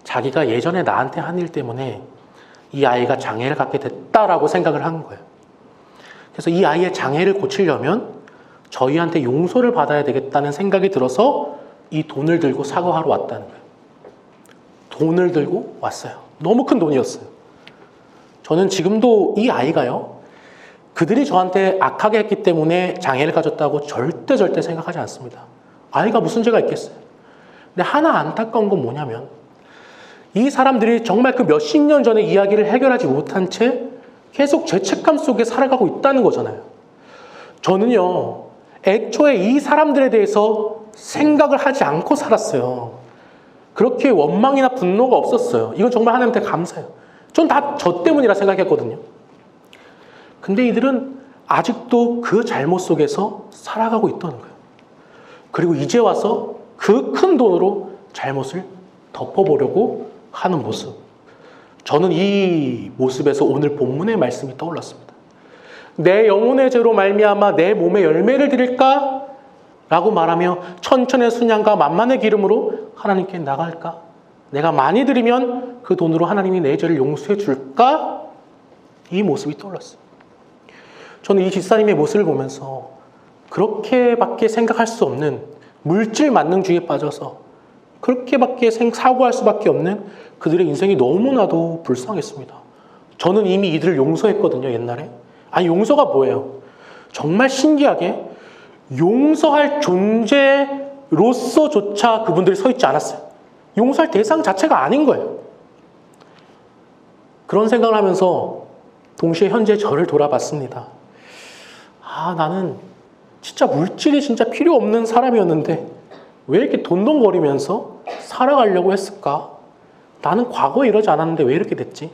자기가 예전에 나한테 한 일 때문에 이 아이가 장애를 갖게 됐다라고 생각을 한 거예요. 그래서 이 아이의 장애를 고치려면 저희한테 용서를 받아야 되겠다는 생각이 들어서 이 돈을 들고 사과하러 왔다는 거예요. 돈을 들고 왔어요. 너무 큰 돈이었어요. 저는 지금도 이 아이가요, 그들이 저한테 악하게 했기 때문에 장애를 가졌다고 절대 생각하지 않습니다. 아이가 무슨 죄가 있겠어요. 근데 하나 안타까운 건 뭐냐면, 이 사람들이 정말 그 몇십 년 전의 이야기를 해결하지 못한 채 계속 죄책감 속에 살아가고 있다는 거잖아요. 저는요, 애초에 이 사람들에 대해서 생각을 하지 않고 살았어요. 그렇게 원망이나 분노가 없었어요. 이건 정말 하나님한테 감사해요. 전 다 저 때문이라 생각했거든요. 근데 이들은 아직도 그 잘못 속에서 살아가고 있다는 거예요. 그리고 이제 와서 그 큰 돈으로 잘못을 덮어보려고 하는 모습. 저는 이 모습에서 오늘 본문의 말씀이 떠올랐습니다. 내 영혼의 죄로 말미암아 내 몸에 열매를 드릴까? 라고 말하며 천천의 순양과 만만의 기름으로 하나님께 나갈까? 내가 많이 드리면 그 돈으로 하나님이 내 죄를 용서해 줄까? 이 모습이 떠올랐어요. 저는 이 집사님의 모습을 보면서 그렇게밖에 생각할 수 없는 물질 만능주의에 빠져서 그렇게밖에 사고할 수밖에 없는 그들의 인생이 너무나도 불쌍했습니다. 저는 이미 이들을 용서했거든요, 옛날에. 아니, 용서가 뭐예요? 정말 신기하게 용서할 존재로서조차 그분들이 서 있지 않았어요. 용서할 대상 자체가 아닌 거예요. 그런 생각을 하면서 동시에 현재 저를 돌아봤습니다. 아, 나는 진짜 물질이 진짜 필요 없는 사람이었는데 왜 이렇게 돈돈거리면서 살아가려고 했을까? 나는 과거에 이러지 않았는데 왜 이렇게 됐지?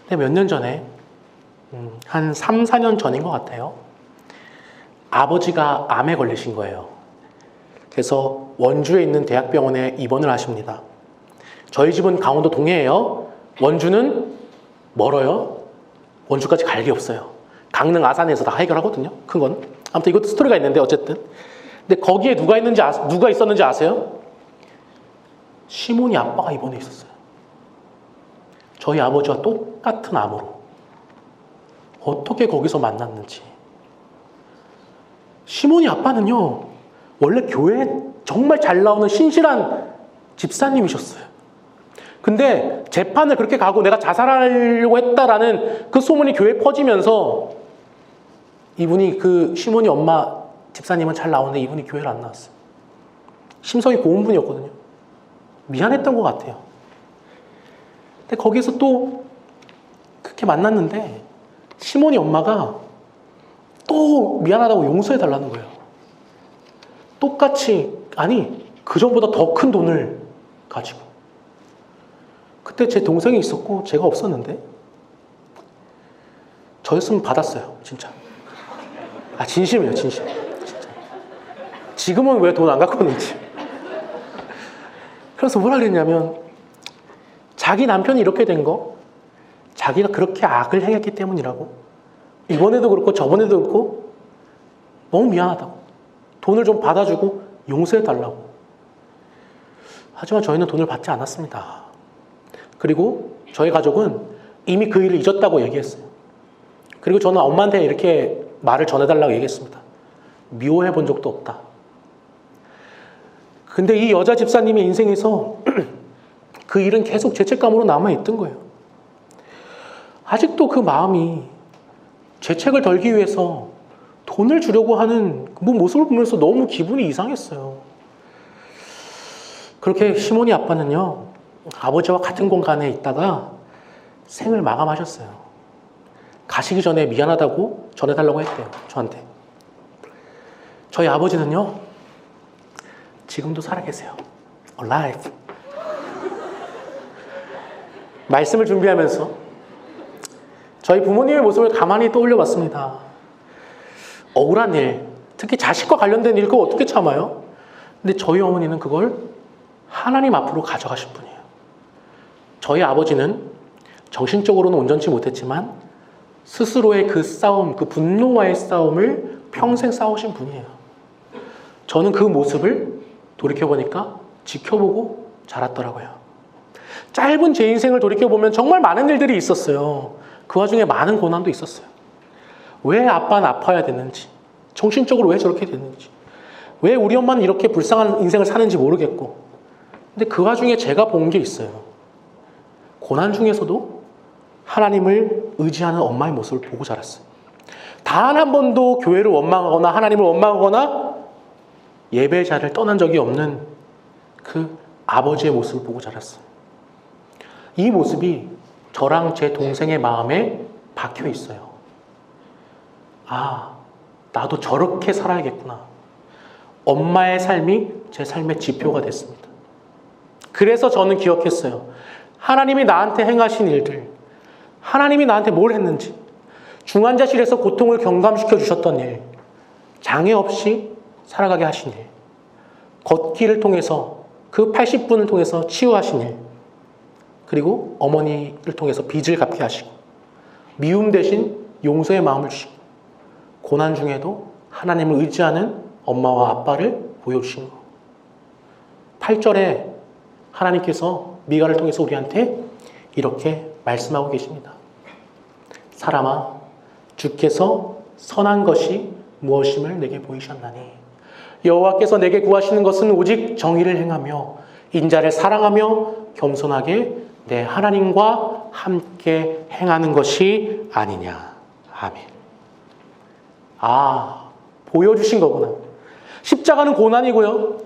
근데 몇 년 전에 한 3, 4년 전인 것 같아요. 아버지가 암에 걸리신 거예요. 그래서 원주에 있는 대학병원에 입원을 하십니다. 저희 집은 강원도 동해예요. 원주는 멀어요. 원주까지 갈 게 없어요. 강릉 아산에서 다 해결하거든요. 큰 건. 아무튼 이것도 스토리가 있는데 어쨌든. 근데 거기에 누가 있었는지 아세요? 시몬이 아빠가 입원해 있었어요. 저희 아버지와 똑같은 암으로. 어떻게 거기서 만났는지. 시몬이 아빠는요, 원래 교회에 정말 잘 나오는 신실한 집사님이셨어요. 근데 재판을 그렇게 가고 내가 자살하려고 했다라는 그 소문이 교회에 퍼지면서 이분이 그 시몬이 엄마 집사님은 잘 나오는데 이분이 교회를 안 나왔어요. 심성이 고운 분이었거든요. 미안했던 것 같아요. 근데 거기서 또 그렇게 만났는데 시몬이 엄마가 또 미안하다고 용서해달라는 거예요. 똑같이, 아니 그 전보다 더 큰 돈을 가지고. 그때 제 동생이 있었고 제가 없었는데 저였으면 받았어요. 진짜. 아, 진심이에요. 진심. 진짜. 지금은 왜 돈 안 갖고 있는지. 그래서 뭐라 그랬냐면 자기 남편이 이렇게 된 거 자기가 그렇게 악을 행했기 때문이라고. 이번에도 그렇고 저번에도 그렇고 너무 미안하다고. 돈을 좀 받아주고 용서해달라고. 하지만 저희는 돈을 받지 않았습니다. 그리고 저희 가족은 이미 그 일을 잊었다고 얘기했어요. 그리고 저는 엄마한테 이렇게 말을 전해달라고 얘기했습니다. 미워해 본 적도 없다. 근데 이 여자 집사님의 인생에서 그 일은 계속 죄책감으로 남아있던 거예요. 아직도 그 마음이 죄책을 덜기 위해서 돈을 주려고 하는 그 모습을 보면서 너무 기분이 이상했어요. 그렇게 시몬이 아빠는요, 아버지와 같은 공간에 있다가 생을 마감하셨어요. 가시기 전에 미안하다고 전해달라고 했대요, 저한테. 저희 아버지는요, 지금도 살아계세요. Alive. 말씀을 준비하면서 저희 부모님의 모습을 가만히 떠올려 봤습니다. 억울한 일, 특히 자식과 관련된 일, 그거 어떻게 참아요? 근데 저희 어머니는 그걸 하나님 앞으로 가져가신 분이에요. 저희 아버지는 정신적으로는 온전치 못했지만 스스로의 그 싸움, 그 분노와의 싸움을 평생 싸우신 분이에요. 저는 그 모습을 돌이켜보니까 지켜보고 자랐더라고요. 짧은 제 인생을 돌이켜보면 정말 많은 일들이 있었어요. 그 와중에 많은 고난도 있었어요. 왜 아빠는 아파야 됐는지, 정신적으로 왜 저렇게 됐는지, 왜 우리 엄마는 이렇게 불쌍한 인생을 사는지 모르겠고, 근데 그 와중에 제가 본 게 있어요. 고난 중에서도 하나님을 의지하는 엄마의 모습을 보고 자랐어요. 단 한 번도 교회를 원망하거나 하나님을 원망하거나 예배 자리를 떠난 적이 없는 그 아버지의 모습을 보고 자랐어요. 이 모습이 저랑 제 동생의 마음에 박혀 있어요. 아, 나도 저렇게 살아야겠구나. 엄마의 삶이 제 삶의 지표가 됐습니다. 그래서 저는 기억했어요. 하나님이 나한테 행하신 일들, 하나님이 나한테 뭘 했는지, 중환자실에서 고통을 경감시켜 주셨던 일, 장애 없이 살아가게 하신 일, 걷기를 통해서 그 80분을 통해서 치유하신 일, 그리고 어머니를 통해서 빚을 갚게 하시고 미움 대신 용서의 마음을 주시고 고난 중에도 하나님을 의지하는 엄마와 아빠를 보여주신 것. 8절에 하나님께서 미가를 통해서 우리한테 이렇게 말씀하고 계십니다. 사람아, 주께서 선한 것이 무엇임을 내게 보이셨나니 여호와께서 내게 구하시는 것은 오직 정의를 행하며 인자를 사랑하며 겸손하게 내 하나님과 함께 행하는 것이 아니냐. 아멘. 보여주신 거구나. 십자가는 고난이고요.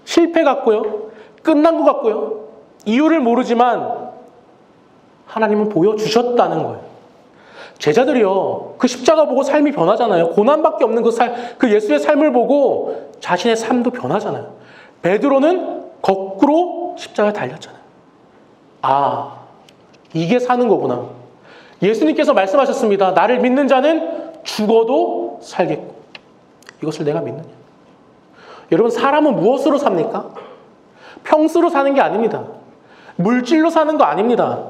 실패 같고요. 끝난 것 같고요. 이유를 모르지만 하나님은 보여주셨다는 거예요. 제자들이요, 그 십자가 보고 삶이 변하잖아요. 고난밖에 없는 그 예수의 삶을 보고 자신의 삶도 변하잖아요. 베드로는 거꾸로 십자가에 달렸잖아요. 이게 사는 거구나. 예수님께서 말씀하셨습니다. 나를 믿는 자는 죽어도 살겠고. 이것을 내가 믿느냐? 여러분, 사람은 무엇으로 삽니까? 평수로 사는 게 아닙니다. 물질로 사는 거 아닙니다.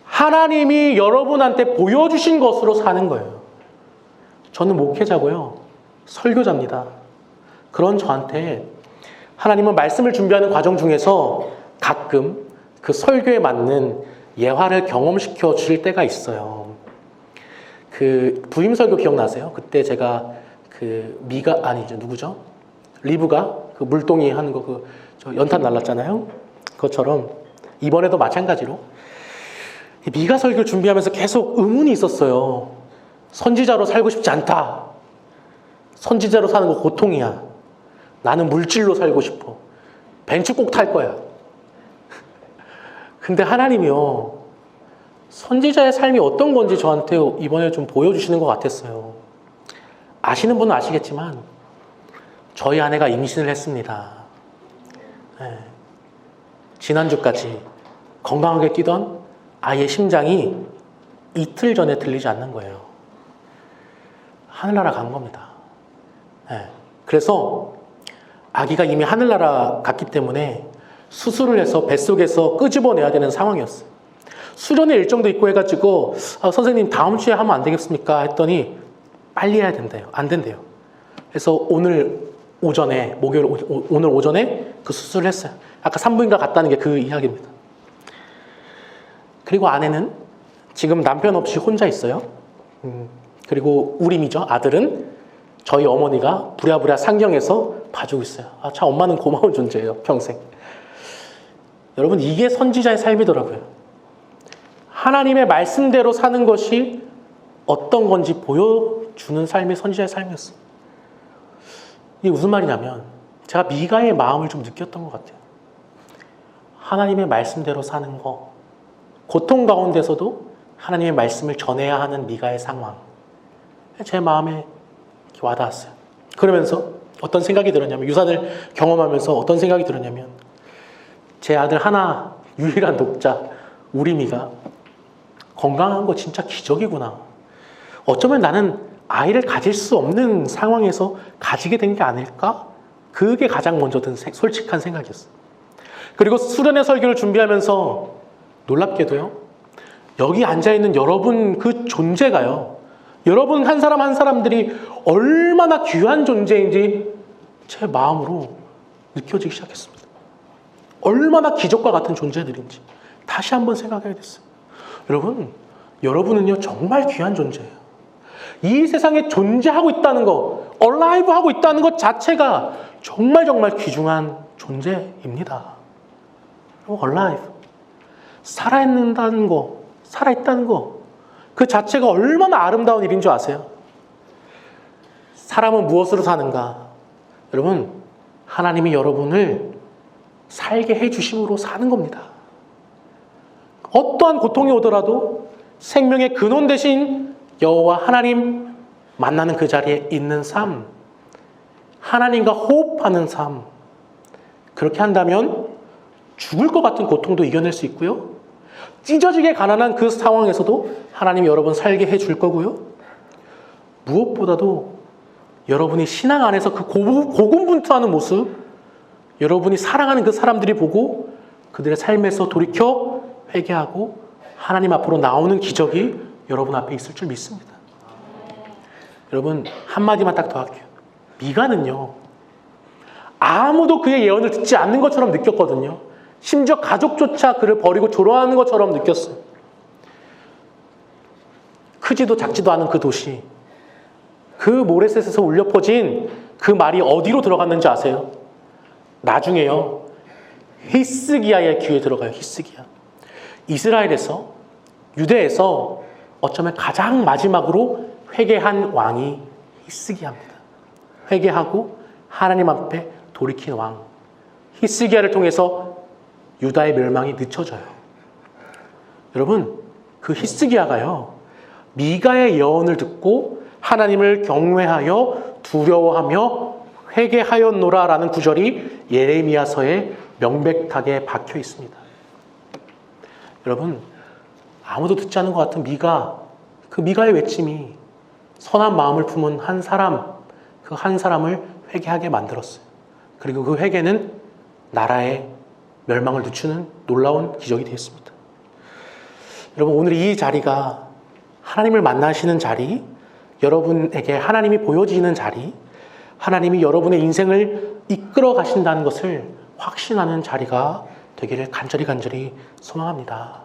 하나님이 여러분한테 보여주신 것으로 사는 거예요. 저는 목회자고요. 설교자입니다. 그런 저한테 하나님은 말씀을 준비하는 과정 중에서 가끔 그 설교에 맞는 예화를 경험시켜 주실 때가 있어요. 그 부임 설교 기억나세요? 그때 제가 누구죠? 리브가 그 물동이 하는 거 저 연탄 날랐잖아요. 그것처럼 이번에도 마찬가지로 미가 설교를 준비하면서 계속 의문이 있었어요. 선지자로 살고 싶지 않다. 선지자로 사는 거 고통이야. 나는 물질로 살고 싶어. 벤츠 꼭 탈 거야. 근데 하나님이요, 선지자의 삶이 어떤 건지 저한테 이번에 좀 보여주시는 것 같았어요. 아시는 분은 아시겠지만 저희 아내가 임신을 했습니다. 네. 지난주까지 건강하게 뛰던 아이의 심장이 이틀 전에 들리지 않는 거예요. 하늘나라 간 겁니다. 네. 그래서 아기가 이미 하늘나라 갔기 때문에 수술을 해서 뱃속에서 끄집어내야 되는 상황이었어요. 수련의 일정도 있고 해가지고 선생님 다음 주에 하면 안 되겠습니까? 했더니 빨리 해야 된대요. 안 된대요. 그래서 오늘 오전에 그 수술을 했어요. 아까 산부인과 갔다는 게 그 이야기입니다. 그리고 아내는 지금 남편 없이 혼자 있어요. 그리고 우림이죠. 아들은 저희 어머니가 부랴부랴 상경해서 봐주고 있어요. 참 엄마는 고마운 존재예요. 평생. 여러분, 이게 선지자의 삶이더라고요. 하나님의 말씀대로 사는 것이 어떤 건지 보여주는 삶이 선지자의 삶이었어요. 이게 무슨 말이냐면 제가 미가의 마음을 좀 느꼈던 것 같아요. 하나님의 말씀대로 사는 거, 고통 가운데서도 하나님의 말씀을 전해야 하는 미가의 상황, 제 마음에 와닿았어요. 그러면서 어떤 생각이 들었냐면, 유산을 경험하면서 어떤 생각이 들었냐면, 제 아들 하나, 유일한 독자 우리미가 건강한 거 진짜 기적이구나. 어쩌면 나는 아이를 가질 수 없는 상황에서 가지게 된 게 아닐까? 그게 가장 먼저 든 솔직한 생각이었어요. 그리고 수련의 설교를 준비하면서 놀랍게도요, 여기 앉아있는 여러분 그 존재가요, 여러분 한 사람 한 사람들이 얼마나 귀한 존재인지 제 마음으로 느껴지기 시작했습니다. 얼마나 기적과 같은 존재들인지 다시 한번 생각해야 됐어요. 여러분은요 정말 귀한 존재예요. 이 세상에 존재하고 있다는 거, alive 하고 있다는 것 자체가 정말 귀중한 존재입니다. alive, 살아있다는 거, 그 자체가 얼마나 아름다운 일인 줄 아세요? 사람은 무엇으로 사는가? 여러분, 하나님이 여러분을 살게 해주심으로 사는 겁니다. 어떠한 고통이 오더라도 생명의 근원 대신 여호와 하나님 만나는 그 자리에 있는 삶, 하나님과 호흡하는 삶, 그렇게 한다면 죽을 것 같은 고통도 이겨낼 수 있고요, 찢어지게 가난한 그 상황에서도 하나님이 여러분 살게 해줄 거고요, 무엇보다도 여러분이 신앙 안에서 그 고군분투하는 모습, 여러분이 사랑하는 그 사람들이 보고 그들의 삶에서 돌이켜 회개하고 하나님 앞으로 나오는 기적이 여러분 앞에 있을 줄 믿습니다. 여러분, 한마디만 딱 더 할게요. 미가는요, 아무도 그의 예언을 듣지 않는 것처럼 느꼈거든요. 심지어 가족조차 그를 버리고 조롱하는 것처럼 느꼈어요. 크지도 작지도 않은 그 도시, 그 모레셋에서 울려 퍼진 그 말이 어디로 들어갔는지 아세요? 나중에요. 히스기야의 귀에 들어가요. 히스기야. 이스라엘에서, 유대에서 어쩌면 가장 마지막으로 회개한 왕이 히스기야입니다. 회개하고 하나님 앞에 돌이킨 왕. 히스기야를 통해서 유다의 멸망이 늦춰져요. 여러분, 그 히스기야가요, 미가의 예언을 듣고 하나님을 경외하여 두려워하며 회개하였노라라는 구절이 예레미야서에 명백하게 박혀 있습니다. 여러분, 아무도 듣지 않는 것 같은 미가, 그 미가의 외침이 선한 마음을 품은 한 사람, 그 한 사람을 회개하게 만들었어요. 그리고 그 회개는 나라의 멸망을 늦추는 놀라운 기적이 되었습니다. 여러분, 오늘 이 자리가 하나님을 만나시는 자리, 여러분에게 하나님이 보여지는 자리, 하나님이 여러분의 인생을 이끌어 가신다는 것을 확신하는 자리가 되기를 간절히 소망합니다.